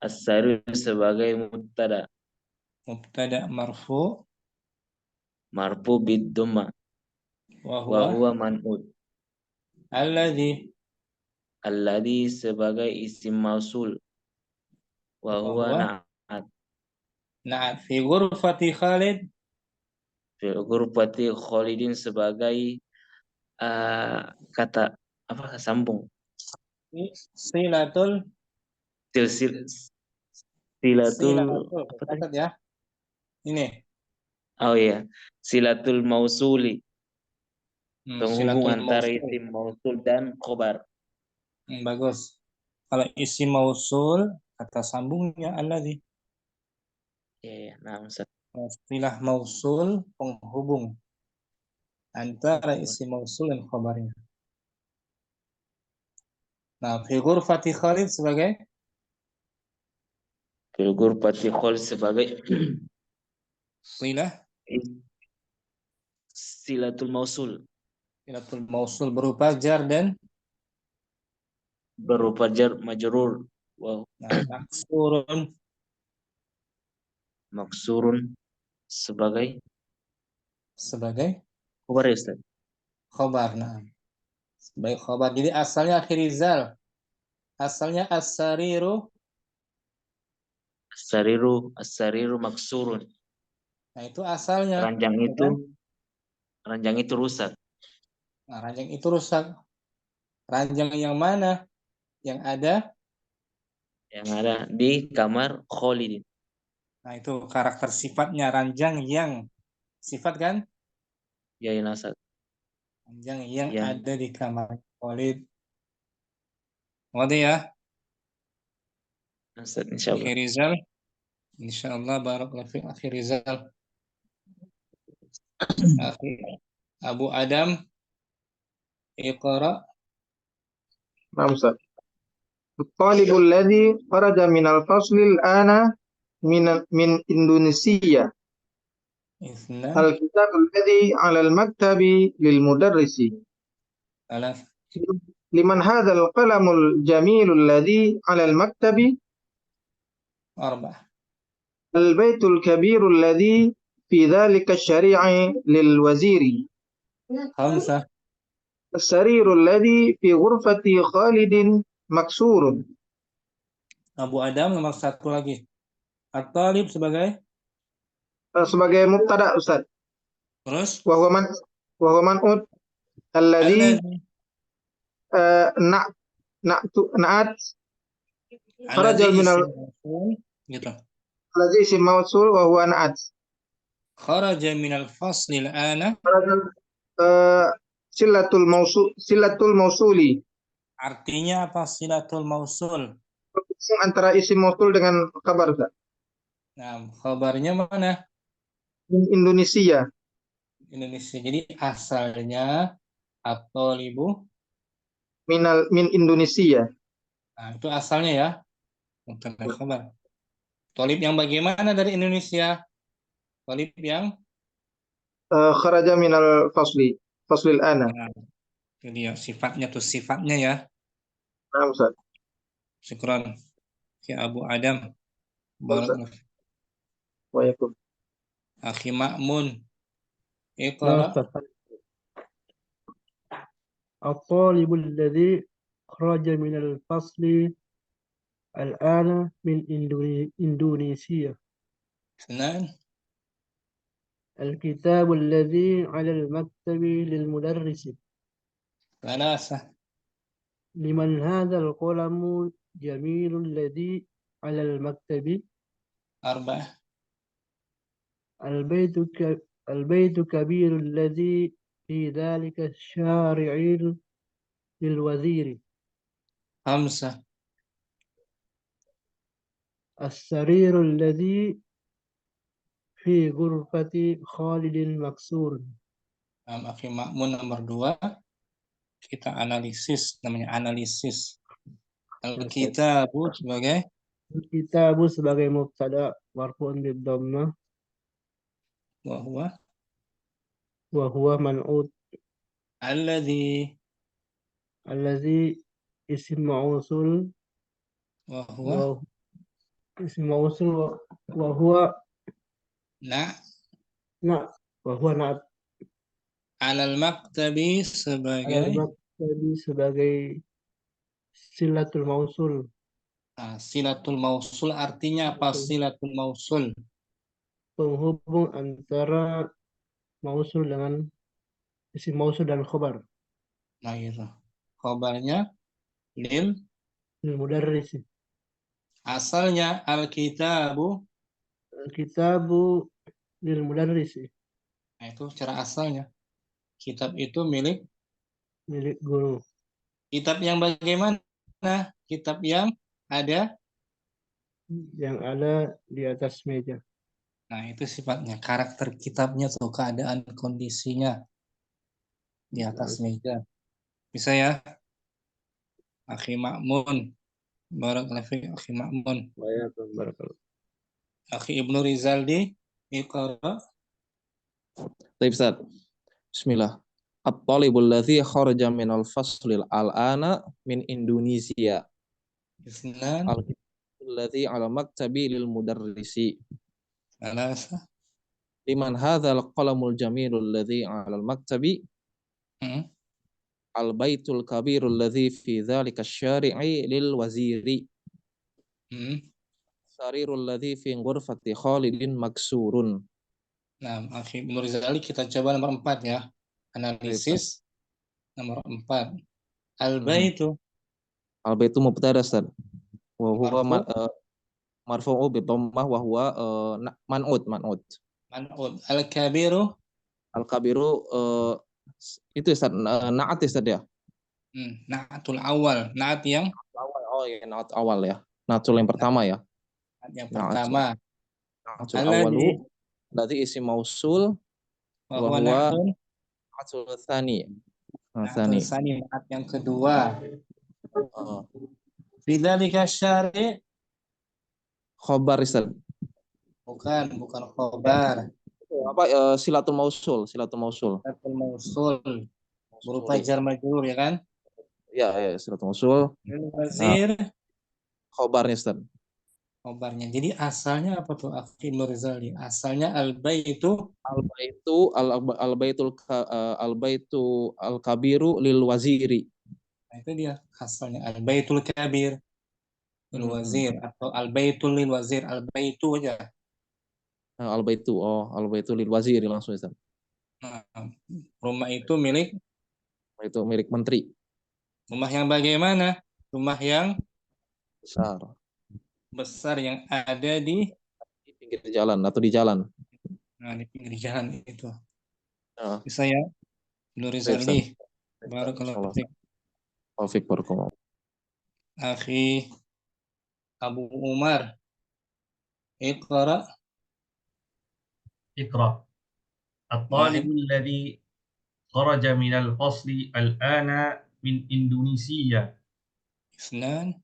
As-sarir sebagai mubtada marfu bid dhamma wa wa huwa huwa man'ut. Alladzi sebagai isim mausul wa huwa na'at. Nah, fi ghurfati Khalid Fi ghurfati Khalidin sebagai kata apa sambung. silatul Silatul apa tadi? Catat ya. Ini. Oh iya, silatul mausuli. Penghubung Silatul antara mausul. isim mausul dan khobar. Bagus. Kalau isim mausul kata sambungnya alladzi. Ya, nah Ustaz. Istilah mausul penghubung antara isim mausul dan khabarnya. Nah, fi ghurfati Khalid sebagai Fil ghurfati Khalid sebagai silatul mausul. Silatul mausul berupa jar dan Berupa jar majrur. Wow. Maksurun sebagai khobar ya Ustaz. Khobar. Nah, sebagai khobar. Jadi asalnya akhirizal. Asalnya as-sariru. As-sariru maksurun. Nah, itu asalnya. Ranjang itu rusak. Nah, ranjang itu rusak. Ranjang yang mana? Yang ada di kamar Khalidin. Nah, itu karakter sifatnya ranjang yang sifat kan? Ya, nasab. Ranjang yang ada di kamar Khalid. Wadah ya? Nasab insyaallah. Akhirizal. Insyaallah barakallahu fiik akhirizal. Abu Adam Iqra. Nah, Ustaz. Talibul ladzi kharaja minal faslil ana min Indonesia. Al-kitabul ladzi 'alal maktabi lil mudarrisi. Liman hadzal qalamul jamilul ladzi 'alal maktabi. 4. Al-baitul kabirul ladzi fi dzalika asy-syari'i lil waziri. 5. As-sarirul ladzi fi ghurfati Khalidin maksurun. Abu Adam nomor 1 lagi. At-talib sebagai mubtada Ustaz. Terus wa huwa man'ut alladzi na'at kharaja minal gitu. Alladzi isim mausul wa huwa na'at. Kharaja minal faslil ana. Silatul mausuli. Artinya apa silatul mausul? Antara isim mausul dengan kabar Ustaz. Nah, kabarnya mana? Indonesia. Jadi asalnya at-talibu min Indonesia. Nah, itu asalnya ya. Mubtada khabar. Talib yang bagaimana dari Indonesia? Talib yang kharaja minal faslil ana. Nah, itu dia sifatnya ya. Nah, Ustaz. Syukran. Ya Abu Adam. Barakallahu. Waalaikumsalam. Akhi Ma'mun. Iqra. الطالب الذي خرج من الفصل الآن من إندونيسيا. 2. الكتاب الذي على المكتب للمدرس. 3. لمن هذا القلم جميل الذي على المكتب. 4. البيت كبير الذي في ذلك الشارع للوزير. 5. السرير الذي في غرفة خالد مكسور. Akhi Ma'mun nomor 2, kita analisis, namanya analisis. Al-kitabu sebagai Kitabu sebagai mubtada marfu'un bid-dhammah wa wa huwa man'ut. alladzi Allazi isim mausul wa huwa isim mausul wa huwa na wa huwa na'at. alal maktabi sebagai Tadi sebagai silatul mausul. silatul mausul artinya apa? Silatul mausul Penghubung antara mausul dengan isim mausul dan khobar. nah itu khabarnya lil Mudarris. asalnya al-kitabu Kitabu lil mudarris. nah itu cara asalnya kitab itu milik Guru. kitab yang bagaimana? Kitab yang ada Di atas meja. nah itu sifatnya karakter kitabnya tuh keadaan kondisinya di atas meja bisa ya Akhi Ma'mun barakallahu fiik Akhi Ma'mun Akhi Ibnu Rizaldi iqra Baik, Ustaz. Bismillah. At-talibul ladzi kharaja minal faslil al-ana min Indonesia. Isnan Al-kitabul ladzi ala maktabi lil mudarrisi. Salasa Liman hadzal qalamul jamilul ladzi ala al-maktabi. Al-baitul kabirul ladzi fi dzalika asy-syari'i lil waziri. Sarirul ladzi fi ghurfati Khalidin maksurun. Nah, Akhi Ibnu Rizaldi kita coba nomor 4 ya. Analisis nomor 4. Al-baitu. Al-baitu mubtada, Ustaz. Wa huwa marfu'u bi dhammah wa huwa man'ut. Man'ut. Al-kabiru. Al-kabiru itu Ustaz, na'at Ustaz ya. Na'atul awal. Na'at yang awal. Oh ya, na'at awal ya. Na'atul yang pertama ya. Na'at yang pertama. Na'atul awalu berarti isim mausul wa huwa na'atul tsani. Na'atul tsani na'at yang kedua. Bidzalika syari' khobar Ustaz. Bukan khobar. Apa silatul mausul. Silatul mausul. Berupa jar majrur ya kan? Ya, silatul mausul. Wazir khobarnya Ustaz. Khobarnya. Jadi asalnya apa tuh Akhi Ibnu Rizaldi? Asalnya al-baitul al-kabiru lil waziri. Nah, itu dia asalnya al-baitul kabir lil wazir atau al-baitul lil wazir, al-baitu aja. Al-baitu lil waziri langsung Ustaz. Nah, rumah itu milik menteri. Rumah yang bagaimana? Rumah yang besar yang ada di pinggir jalan atau di jalan. Nah, di pinggir jalan itu. Bisa ya? Ibnu Rizaldi. Barakallahu fiik. Akhi Abu Umar. Iqra. الطالب الذي خرج من الفصل الآن من إندونيسيا. Isnan.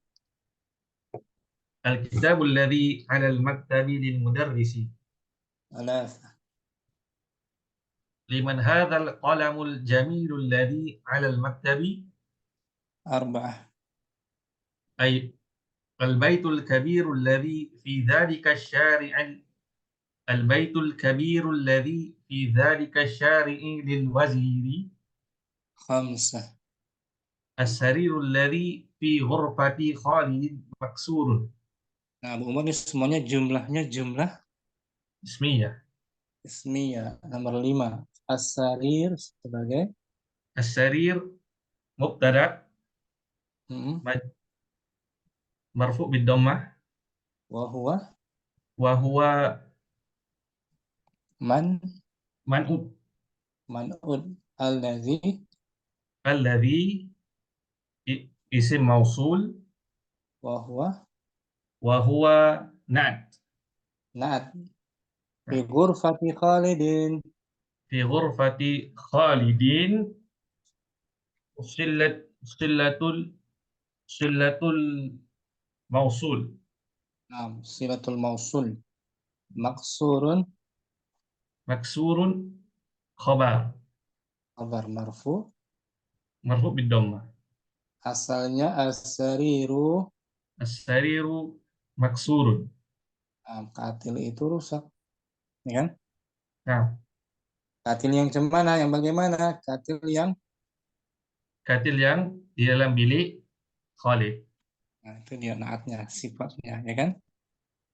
الكتاب الذي على المكتب للمدرس. ثلاثة. لمن هذا القلم الجميل الذي على المكتب. 4. أي البيت الكبير الذي في ذلك الشارع. البيت الكبير الذي في ذلك الشارع للوزير. 5. السرير الذي في غرفة خالد مكسور. Nah, Abu Umar ini semuanya jumlahnya jumlah ismiyah. Nomor 5. As-sarir sebagai السرير مبتدأ مرفوع بالضمة وهو منعوت الذي اسم موصول وهو نعت Fi ghurfati Khalidin. Fi ghurfati Khalidin sillatul mausul. Naam, silatul mausul. Maksurun, Maksurun khabar. khabar marfu. Marfu bid-dhammah. Asalnya as-sariru. As-sariru maksurun. Katil itu rusak. Ya kan? Nah, Katil yang cemana? Yang bagaimana? Katil yang di dalam bilik Khalid. Nah, itu dia naatnya, sifatnya, ya kan?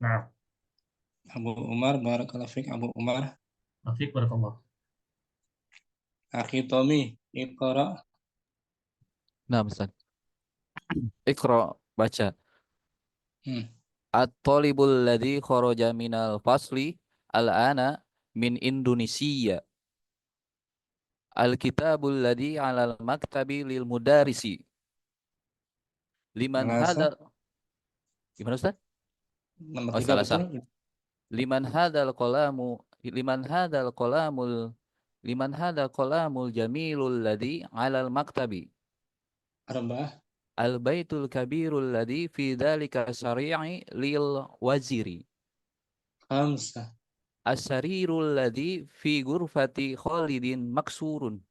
Nah, Abu Umar, barakallahu fiik Abu Umar. Afiq barakallah. Akhi Tommy, Iqra. Nah, Ustaz. Iqra, baca. Hmm. At-talibul ladzi kharaja minal fasli al-ana min Indonesia. Al-kitabul ladzi 'alal maktabi lil mudarisi. Liman Bahasa. hadal. Gimana Ustaz? Nomor Oh, 3 salah. betul. Liman hadal qalamul jamilul ladzi 'alal maktabi. Arba'ah. Al-baitul kabirul ladzi fi dzalika syari'i lil waziri. Khamsah. As-sarirul ladzi fi ghurfati Khalidin maksurun.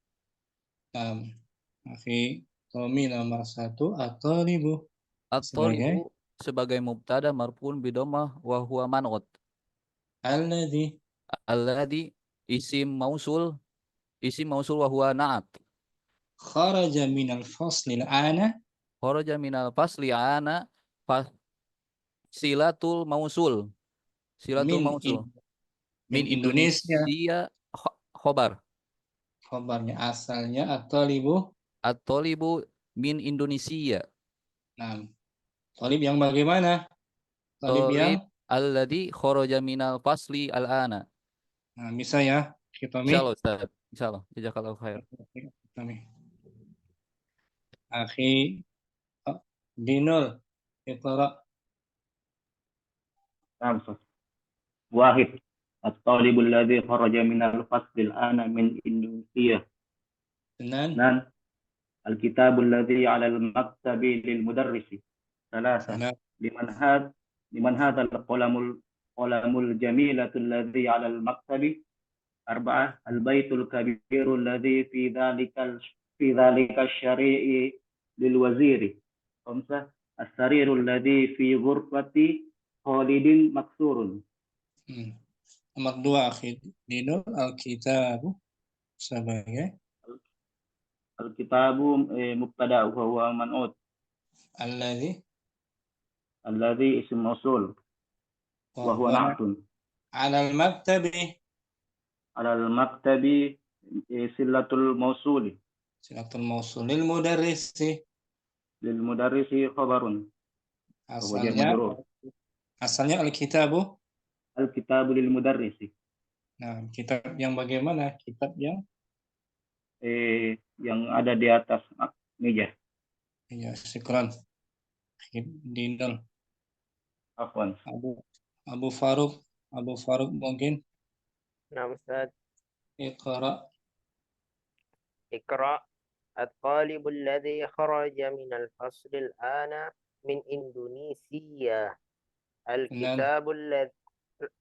Akhi Tommy nomor 1, at-talibu. At-talibu sebagai mubtada marfu'un bidomah wa huwa man'ut. Alladzi. Alladzi isim mausul wa huwa na'at. Kharaja minal fasli al-ana. Kharaja minal fasli ana silatul mausul. Min Indonesia khobar. Khobarnya asalnya at-talibu. At-talibu min Indonesia. Nah, talib yang bagaimana? Talib yang alladzi kharaja minal fasli al-ana. Nah, bisa ya, kita Insyaallah Ustaz. Insyaallah. Jazakallahu khair. Akhi Dinul, Iqra. Wahid. At-talibul ladzi kharaja minal fasl al-ana min Indonesia. Nan. Al-kitabul ladzi 'ala al-maktabi lil mudarrisi. Thalatha. Liman hadha al-qalamul jamilatul ladzi 'ala al-maktabi. Arba'ah. Al-baitul kabirul ladzi fi dhalika syari'i lil waziri. Khamsah. As-sarirul ladzi fi ghurfati Khalidin maksurun. Nomor 2 akhi Dinul, al-kitabu sebagai Al-kitabu mubtada wa huwa man'ut. Alladzi isim mausul wa huwa na'tun. 'ala al-maktabi silatul mausul. Silatul mausul lil mudarrisi. Lil mudarrisi khabarun. Asalnya al-kitabu. Al-kitabu lil mudarrisi. Nah, kitab yang bagaimana? Kitab yang ada di atas meja. Iya, syukran. Dinul. Afwan. Abu Faruk mungkin. Nah, Ustaz. Iqra. الطالب الذي خرج من الفصل الآن من إندونيسيا.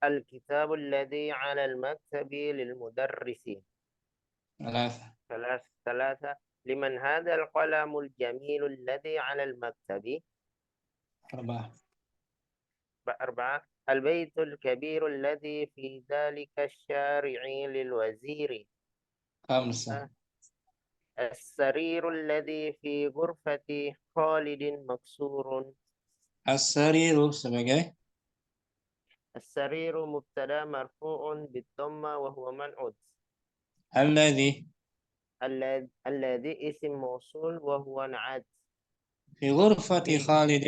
الكتاب الذي على المكتب للمدرس. ثلاثة. لمن هذا القلم الجميل الذي على المكتب. أربعة. البيت الكبير الذي في ذلك الشارع للوزير. خمسة. السرير الذي في غرفة خالد مكسور. السرير sebagai السرير مبتدا مرفوع بالضمة وهو منعوت. الذي اسم موصول وهو نعت. في غرفة خالد.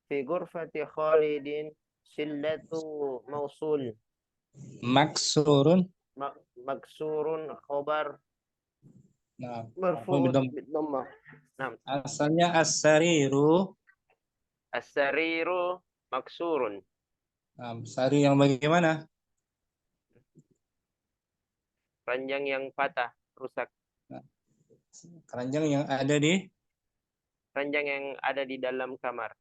في غرفة خالد شلة موصول. مكسور خبر. مرفوع بالضمة. نعم. Asalnya as-sariru. As-sariru maksurun. Sari yang bagaimana? Keranjang yang patah, rusak. Keranjang yang ada di Keranjang yang ada di dalam kamar.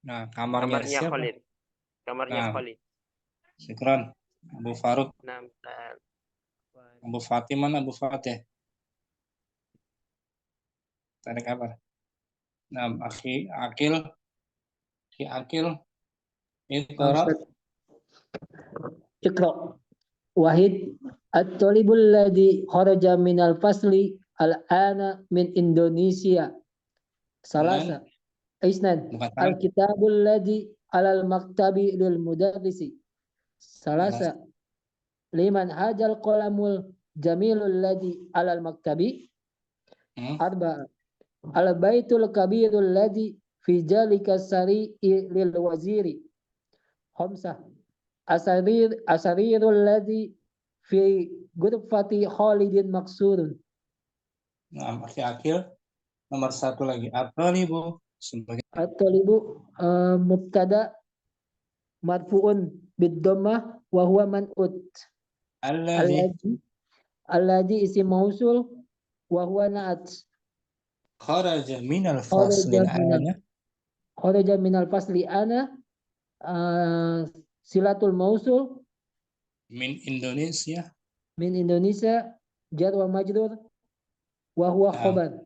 kamarnya Kamarnya siapa? Khalid. Kamarnya Nah, Khalid. syukran. Abu Faruk. Nah, Abu Fatih mana Abu Fatih? Tarik kabar. Nah, Akhi Akil. Akhi Akil. Iqra. اقرأ واحد الطالب الذي خرج من الفصل الآن من إندونيسيا ثلاثة اثنان الكتاب الذي على المكتب للمدرس ثلاثة لمن هذا القلم الجميل الذي على المكتب أربعة البيت الكبير الذي في ذلك السرير للوزير خمسة أسرير الذي في غرفة خالد مكسور. Nah, Akhi Akil. Nomor satu lagi. At-talibu sebagai At-talibu mubtada marfu'un bid-dhammah wa huwa man'ut. Alladhi isim mausul wa huwa na'at. kharaja minal faslil ana. Kharaja minal fasli ana silatul mausul Min Indonesia. Min Indonesia jar wa majrur wa huwa khabar.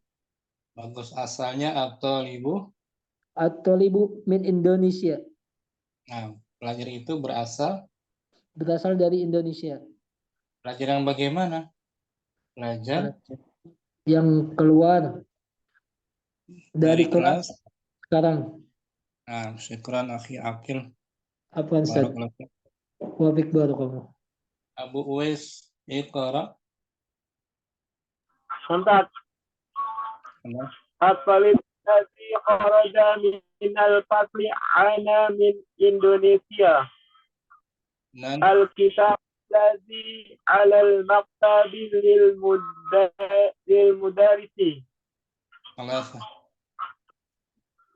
Bagus, asalnya at-talibu. At-talibu min Indonesia. Nah, pelajar itu berasal dari Indonesia. Pelajar yang bagaimana? Pelajar yang keluar dari kelas sekarang. Nah, syukran Akhi Akil. Apa Ustaz? Wabik baru kamu. Abu Uwais, Iqra. Kontak. At-talib alladhi kharaja min al-fasli ana min Indonesia. Al-kitab alladhi 'ala al-maktabi lil mudarisi.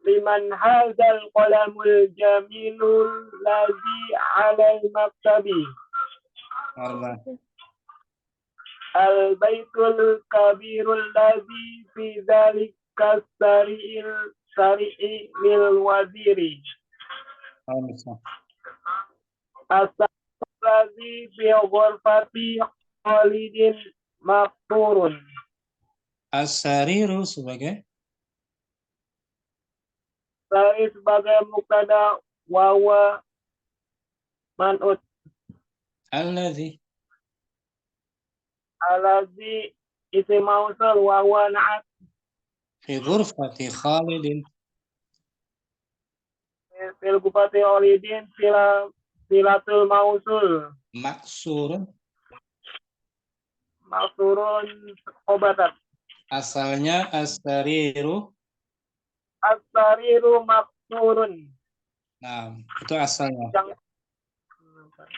Liman hadzal qalamul jamilul ladzi 'ala al-maktabi. Al-baitul kabirul ladzi fi dzalika sari'i lil waziri. As-ladzi fi ghurfati Khalidin maqturun. As-sariru sebagai Sari sebagai mubtada wa huwa man'ut. Alladzi isim mausul wa huwa na'at. fi ghurfati Khalidin. Fil ghurfati Khalidin silatul mausul. Maksurun obatat. Asalnya as-sariru. As-sariru maksurun. Nah, itu asalnya.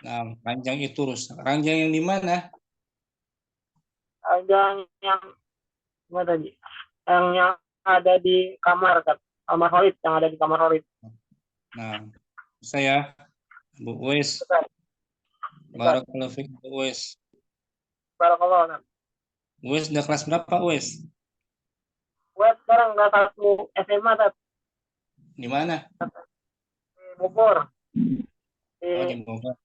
Nah, ranjang itu rusak. Ranjang yang di mana? Ranjang yang mana tadi? Yang ada di kamar, kamar Khalid, yang ada di kamar Khalid. Nah, saya Abu Uwais. Barakallahu fiik Abu Uwais. Barakallahu. Uwais udah kelas berapa, Uwais? Uwais sekarang nggak satu SMA, Tat. Di mana? Di Bogor. Di Bogor.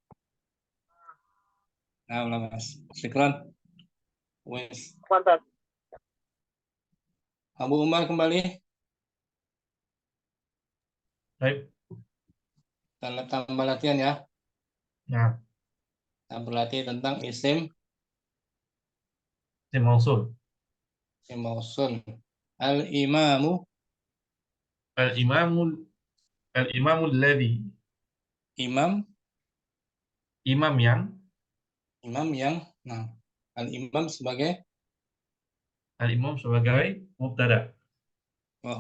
Nah, Mas. Syukran. Uwais. Mantap. Abu Umar kembali. Baik. Kita tambah latihan ya. Nah. Kita berlatih tentang isim mausul. Isim mausul. Al-imamu. Al-imamul ladzi. Imam yang. Nah, al-imam sebagai mubtada. Wa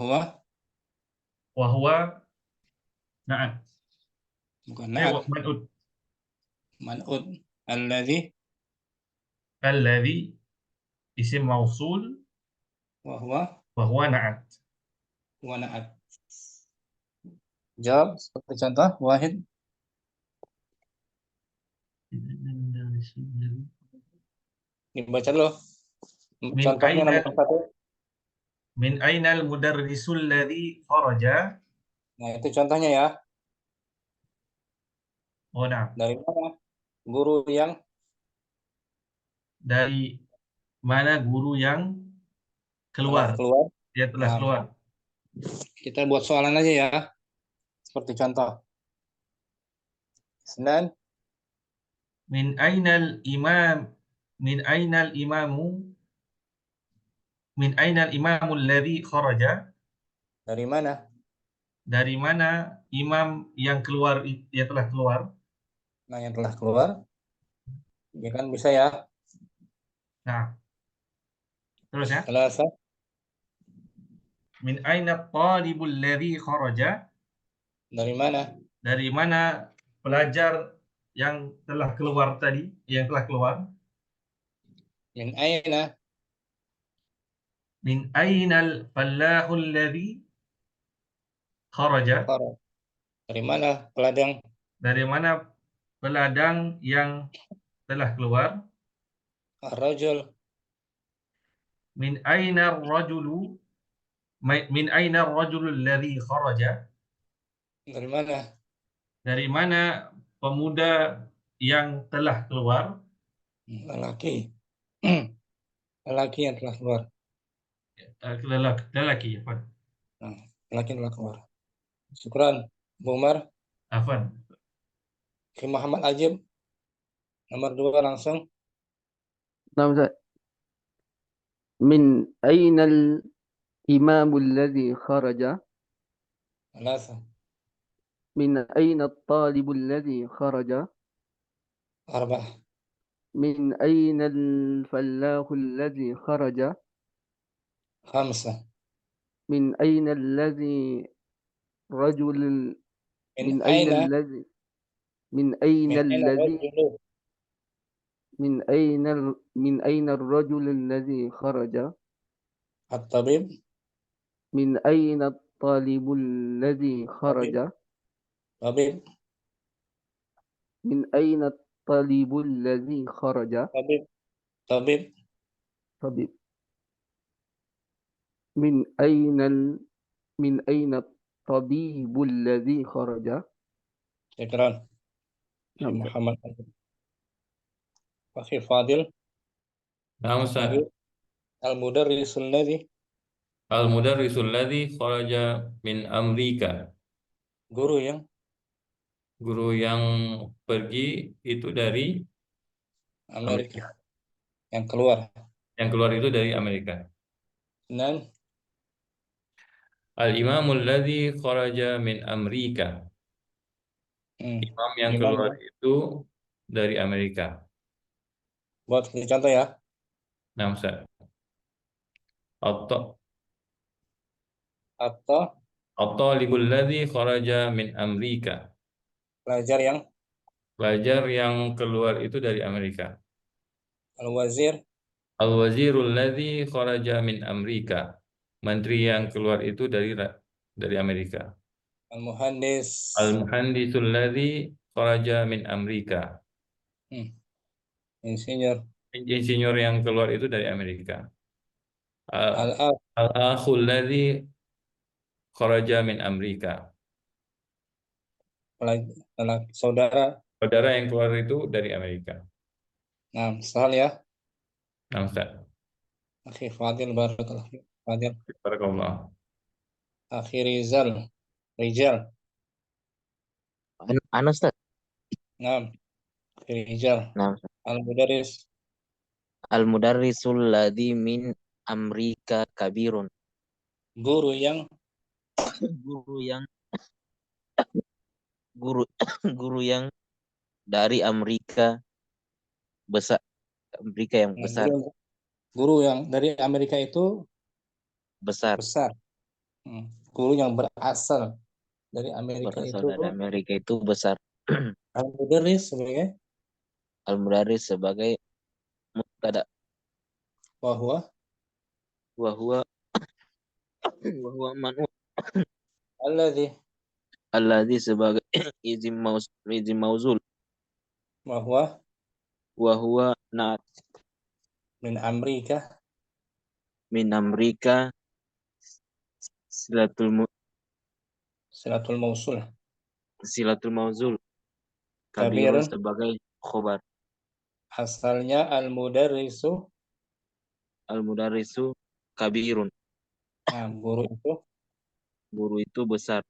huwa na'at. Bukan na'at. Man'ut. Alladzi isim mausul. Wa huwa na'at. Jawab seperti contoh Wahid. Dibaca dulu. Min Contohnya aina nomor 1. min ainal mudarrisul ladzi kharaja. Nah, itu contohnya ya. Oh, nah. Dari mana guru yang Dari mana guru yang telah keluar? keluar? Dia telah Nah, keluar. kita buat soalan aja ya. Seperti contoh. Senan Min ainal imam min ainal imamu min ainal imamul ladzi kharaja. dari mana? Dari mana imam yang keluar yang telah keluar? Nah, yang telah keluar. Ya kan bisa ya. Nah, terus ya. Selasa. Min aina talibul ladzi kharaja? Dari mana? Dari mana pelajar yang telah keluar tadi, yang telah keluar? Min aina? Min ainal fallahul ladzi kharaja? Dari mana peladang? Dari mana peladang yang telah keluar? Ar-rajul. Min aina ar-rajulu min aina ar-rajulul ladzi kharaja? Dari mana? Dari mana pemuda yang telah keluar? Lelaki. Lelaki yang telah keluar. Lelaki ya, Pak. Nah, lelaki yang telah keluar. Syukran, Bu Umar. Afwan. Muhammad Ajib. Nomor 2 langsung. نعم Ustaz. من أين الإمام الذي خرج؟ Selasa. من أين الطالب الذي خرج؟ Arba'ah. من أين الفلاح الذي خرج؟ Khamsah. من أين الذي رجل من أين الذي من أين الذي الرجل؟ من أين الرجل الذي خرج؟ الطبيب. من أين الطالب الذي خرج؟ طبيب. من أين الطالب الذي خرج؟ طبيب. طبيب. طبيب. من أين الطبيب الذي خرج؟ Syukran. نعم. Muhammad Ajib. Akhi Fadil. Nah, Ustaz. Al-mudarrisul ladzi. Al-mudarrisul ladzi kharaja min Amerika. Guru yang pergi itu dari Amerika. Yang keluar. Yang keluar itu dari Amerika. Dan Al-imamul ladzi kharaja min Amerika. Imam yang keluar itu dari Amerika. Buat contoh ya. Nah, Ustaz. Atau at-talibul ladzi kharaja min Amerika. Pelajar yang keluar itu dari Amerika. Al-wazir. Al-wazirul ladzi kharaja min Amerika. Menteri yang keluar itu dari Amerika. Al-muhandis. Al-muhandisul ladzi kharaja min Amerika. Insinyur yang keluar itu dari Amerika. Al-akhul ladzi kharaja min Amerika. Saudara yang keluar itu dari Amerika. Nah, sahal ya. Nah, Ustaz. Akhi Fadil, barakallah. Fadil. Barakallah. Akhi Rizal. Ana Ustaz. Nah, akhi Rizal. Nah, Al-mudarris. Al-mudarrisul ladzi min Amerika kabirun. Guru yang dari Amerika besar. Amerika yang besar. Guru yang dari Amerika itu besar. Guru yang berasal dari Amerika itu besar. Al-mudarris sebagai mubtada. Wahwa man'ut. Alladzi sebagai izim mauzul. Wahwa Wahwa na'at. Min Amrika. Min Amrika silatul Silatul Mausul. Mausul kabirun Kabirun. sebagai khobar. Asalnya al-mudarrisu. Al-mudarrisu kabirun. Nah, Guru itu besar.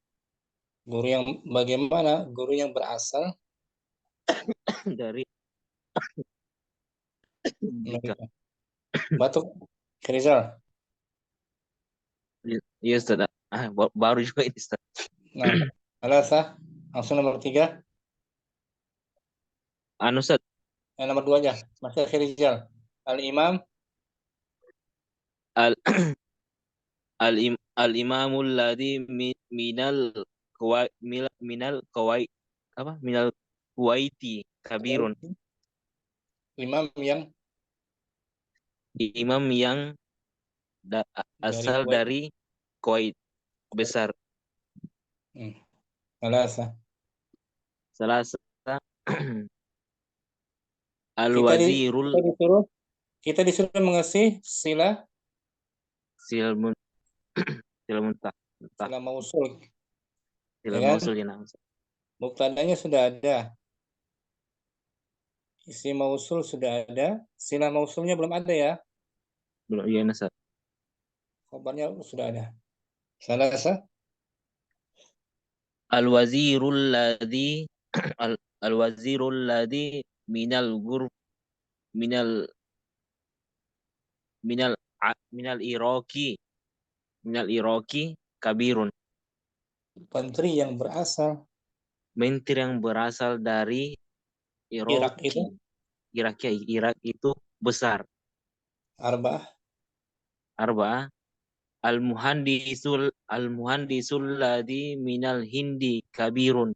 Guru yang bagaimana? Guru yang berasal Dari Amrika. Batuk. Rizal. Iya Ustaz. Baru juga ini Ustaz. Nah, Alasa. Langsung nomor 3. Anu Ustaz. Nomor 2 aja. Masih Rizal. Al-Imam. Al-imamul ladzi minal Kuwaiti kabirun. Imam yang asal dari Kuwait besar. Salasa Al-Wazirul kita disuruh mengasih sila mausul. Sila Ya kan? mausul ya. Mubtada'nya sudah ada. Isi mausul sudah ada. Sila mausulnya belum ada ya? Belum, iya Ustaz. Khabarnya sudah ada. Salasa Al-Wazirul ladzi minal Iraqi kabirun. Menteri yang berasal dari Irak itu besar. Arba'ah Al-muhandisul ladzi minal Hindi kabirun.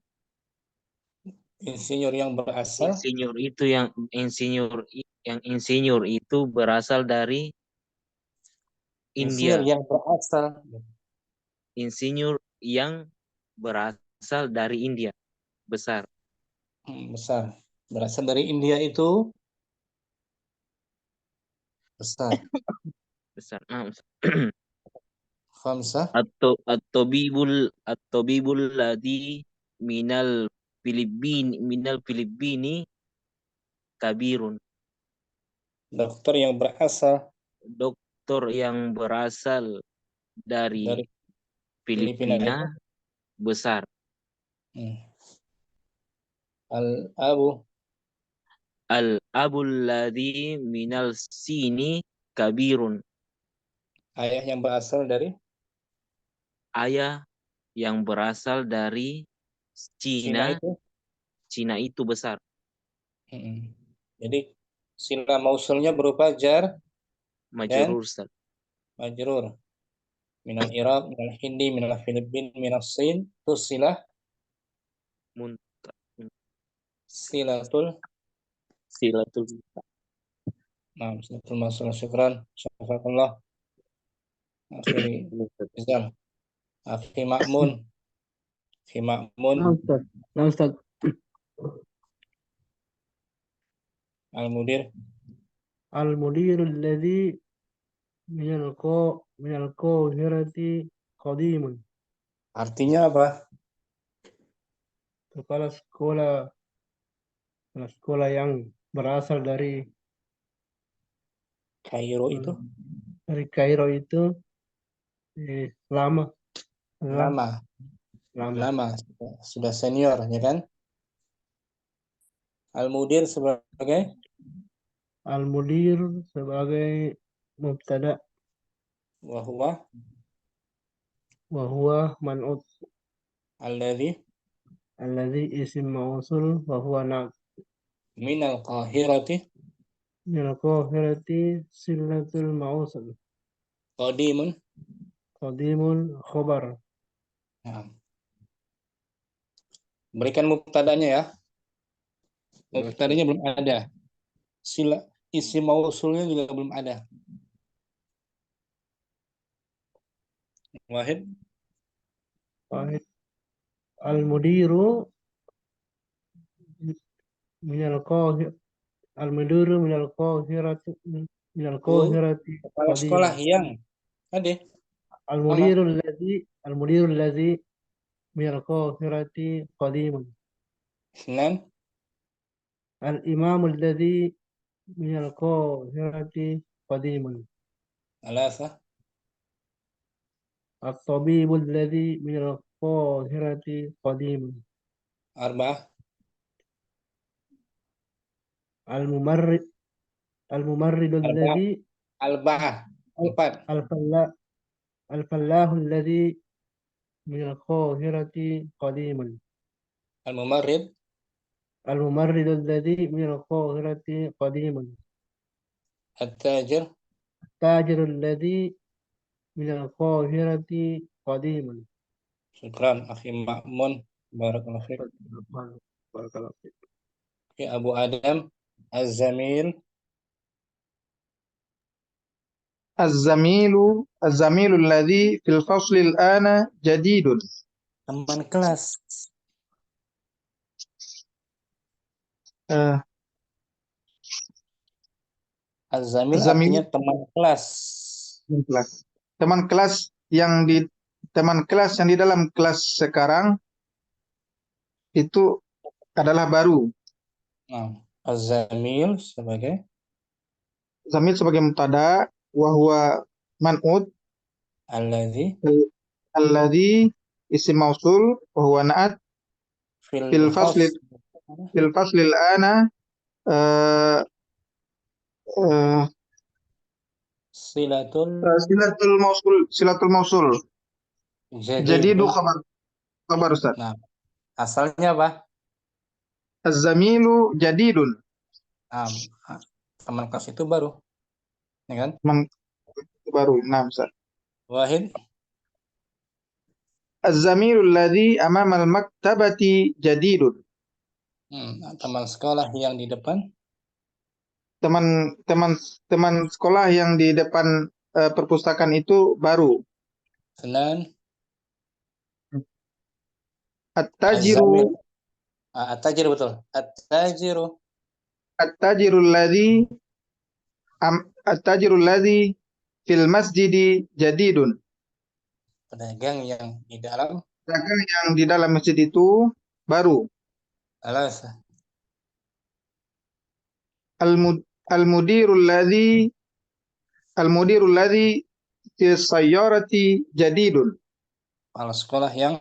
Insinyur yang berasal. Insinyur itu berasal dari India. Insinyur yang berasal dari India besar. Besar. Berasal dari India itu besar. Besar. Khamsah. At-tabibul ladzi minal Filipini kabirun. Dokter yang berasal dari Filipina besar. Al-abul ladzi minal Sini kabirun. Ayah yang berasal dari Cina itu besar. Jadi sila mausulnya berupa jar majrur Ustaz. Majrur. Minal Iraq, minal Hindi, minal Filipin, minal Sin. Itu silatul mausul. Syukran. Syafaqullah. Akhiri Rizal. Akhi Ma'mun. Nah, Ustaz. Al-Mudir. Al-Mudirul ladzi minal Qahirati qadimun. Artinya apa? Kepala sekolah yang berasal dari Kairo itu. Dari Kairo itu lama. Sudah senior, ya kan? Al-Mudir sebagai mubtada. Wahuwa man'ut. Alladhi isim mausul wahuwa na'at. Minal Qahirati silatul mausul. Qadimun khobar. Berikan mubtadanya ya. Mubtadanya belum ada. Sila isi mausulnya juga belum ada. Wahid. Al-mudiru minal qahirati من القاهرة Kepala sekolah قديما. yang tadi apa? المدير الذي من القاهرة قديما. Senin, الإمام الذي من القاهرة قديما. Alasa, الطبيب الذي من القاهرة قديما. Arba'ah, الممرض Arba'ah, الذي Arba'ah, 4. الفلاح الذي من القاهرة قديما. Al-Mumarrid, الممرض الذي من القاهرة قديما. At-Tajir, التاجر الذي من القاهرة قديما. Syukran, Akhi Ma'mun, Barakallahu fiik. بارك الله فيك. Oke, Abu Adam, Az-Zamil, الزميل الذي في الفصل الآن جديد. teman kelas. Az-Zamil Zamil artinya teman kelas. teman kelas yang di dalam kelas sekarang itu adalah baru. Nah, Az-Zamil sebagai Zamil sebagai mubtada wa huwa man'ud alladzi isim mausul wa huwa na'at fil faslil ana silatul mausul. Jadi itu kabar Ustaz. Nah, asalnya apa? Az-zamilu jadidun. Teman kelas itu baru. Ya kan? Teman itu baru. Nah, Ustaz. Wahid. Az-zamilu alladzi amama al-maktabati jadidun. Teman sekolah yang di depan. Teman sekolah yang di depan perpustakaan itu baru. Senan. At-tajiru. At-tajiru betul. At-tajiru. At-tajiru alladzi fil masjidi jadidun. Pedagang yang di dalam masjid itu baru. Alasa. Al-mudirul ladzi fi sayyarati jadidun. Kepala sekolah yang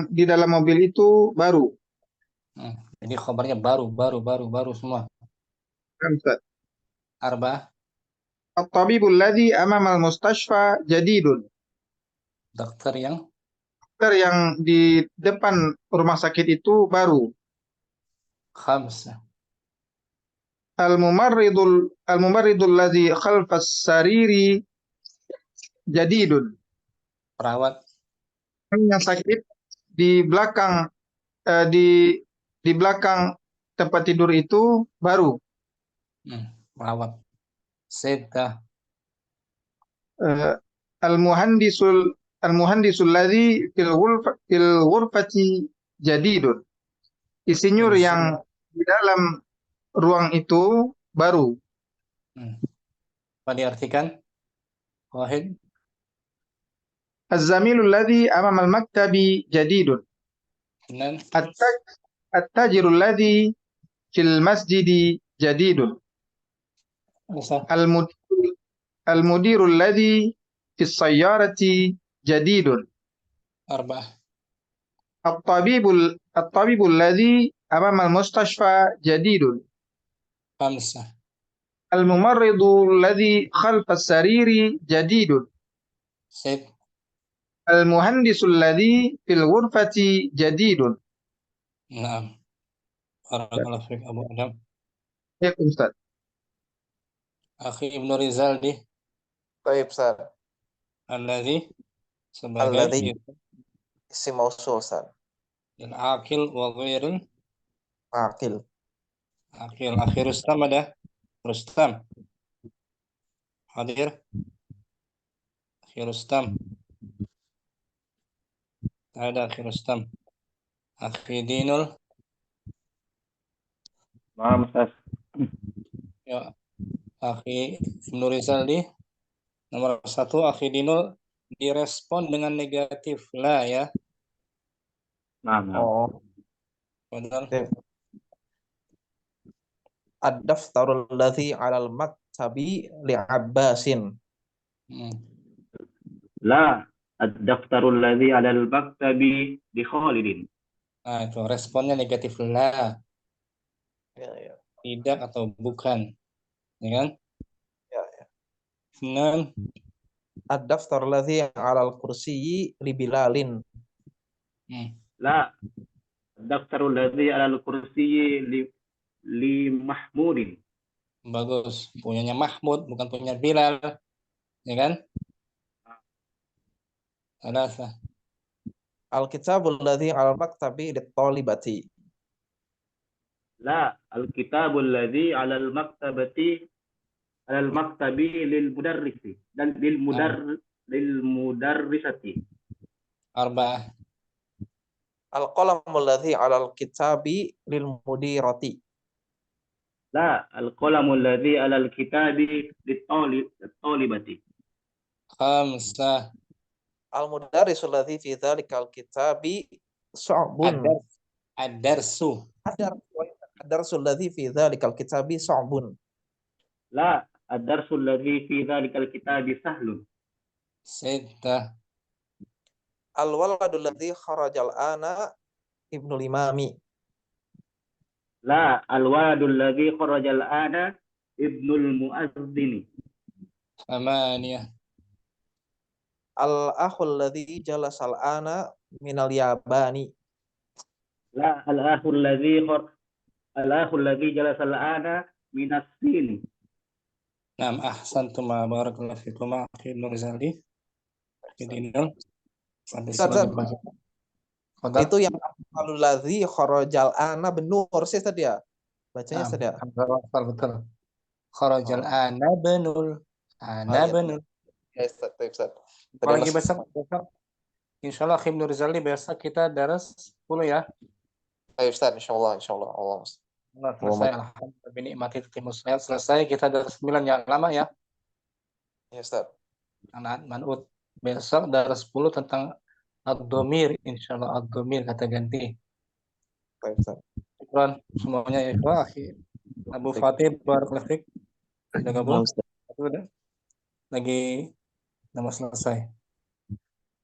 di dalam mobil itu baru. Jadi kabarnya baru semua. Arba'ah. At-tabibul ladzi amama al-mustashfa jadidun. Dokter yang di depan rumah sakit itu baru. Khamsah. Al-mumarridul ladzi khalfas sariri jadidun. Perawat yang sakit di belakang di belakang tempat tidur itu baru. Perawat. Sittah. Al-muhandisul ladzi fil ghurfati jadidun. Insinyur yang di dalam ruang itu baru. Apa diartikan? Wahid. Az-zamilul ladzi amama al-maktabi jadidun. At-tajirul ladzi fil masjidi jadidun. Al-mudirul ladzi fis sayyarati jadidun. Arba'ah. At-tabibul ladzi amama al-mustashfa jadidun. Khamsah. Al-mumarridu alladzi khalfa as-sariri jadidun. Sit. Al-muhandisul ladzi fil ghurfati jadidun. Naam. Barakallahu fiik Abu Adam. Ya, Ustaz. Akhi Ibnu Rizaldi. Baik, Ustaz. Alladzi sebagai isim mausul, Ustaz. Dan akil wa ghairil akil. Akhi Rustam ada? Rustam. Hadir. Akhi Rustam. Ada Akhi Rustam. Akhi Dinul. Maaf, Ustaz. Ya. Akhi Ibnu Rizaldi. Nomor 1, Akhi Dinul direspon dengan negatif la ya. Nah, Oh, Benar. ad-daftarul ladzi 'alal maktabi li Abbasin. La ad-daftarul ladzi 'alal maktabi li Khalidin. Nah, itu responnya negatif la. Ya, ya. Tidak atau bukan. Ya kan? Ya, ya. Kemudian Ad-daftarul ladzi 'alal kursiyyi li Bilalin. La ad-daftarul ladzi 'alal kursiyyi li Mahmudin. bagus. Punyanya Mahmud, bukan punya Bilal. Ya kan? Alasa. Al-kitabul ladzi 'alal maktabi lit talibati. La al-kitabul ladzi 'alal maktabi lil mudarrisi dan lil mudarrisati. Arba'ah. Al-qalamul ladzi 'alal kitabi lil mudirati. La al-qalamul ladzi 'alal kitabi lit talibati. Khamsah. Al-mudarrisul ladzi fi dzalikal kitabi su'bun. Ad-darsu. Ad-darsul ladzi fi dzalikal kitabi su'bun. La ad-darsul ladzi fi dzalikal kitabi sahlun. Sittah. Al-waladul ladzi kharajal ana ibnul imami. La al-waladul ladzi kharajal ana ibnul muazzini. Thamaniyah. Al-akhul ladzi jalasal ana minal yabani. La al-akhul ladzi jalasal ana minas sini. Naam, ahsantum wa barakallahu fikum akhi Ibnu Rizaldi. Dinul. Itu yang al ladzi kharajal ana benur sih tadi ya. Bacanya Naam, tadi ya. betul. Kharajal ana benul. Ana iya. benul. Ya, Ustaz. Baik, Ustaz. Apalagi besok insyaallah Ibnu Rizaldi besok kita daras 10 ya. Baik, Ustaz. Insyaallah, insyaallah. Allah. Allah selesai alhamdulillah binikmati tatimus salat. Selesai kita daras 9 yang lama ya. Ya, Ustaz. Anak manut besok daras 10 tentang ad-dhamir insyaallah ad-dhamir kata ganti. Baik, Ustaz. Syukran semuanya ya ikhwah akhi. Abu Fatih barakallahu fik. Sudah gabung? Lagi nama selesai.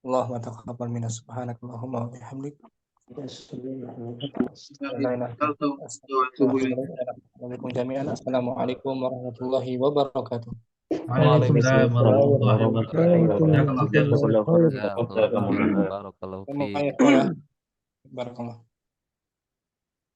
Allahumma taqabbal minna subhanakallahumma wa bihamdik. Assalamualaikum warahmatullahi wabarakatuh. Waalaikumsalam warahmatullahi wabarakatuh. Barakallahu fiik. Barakallah.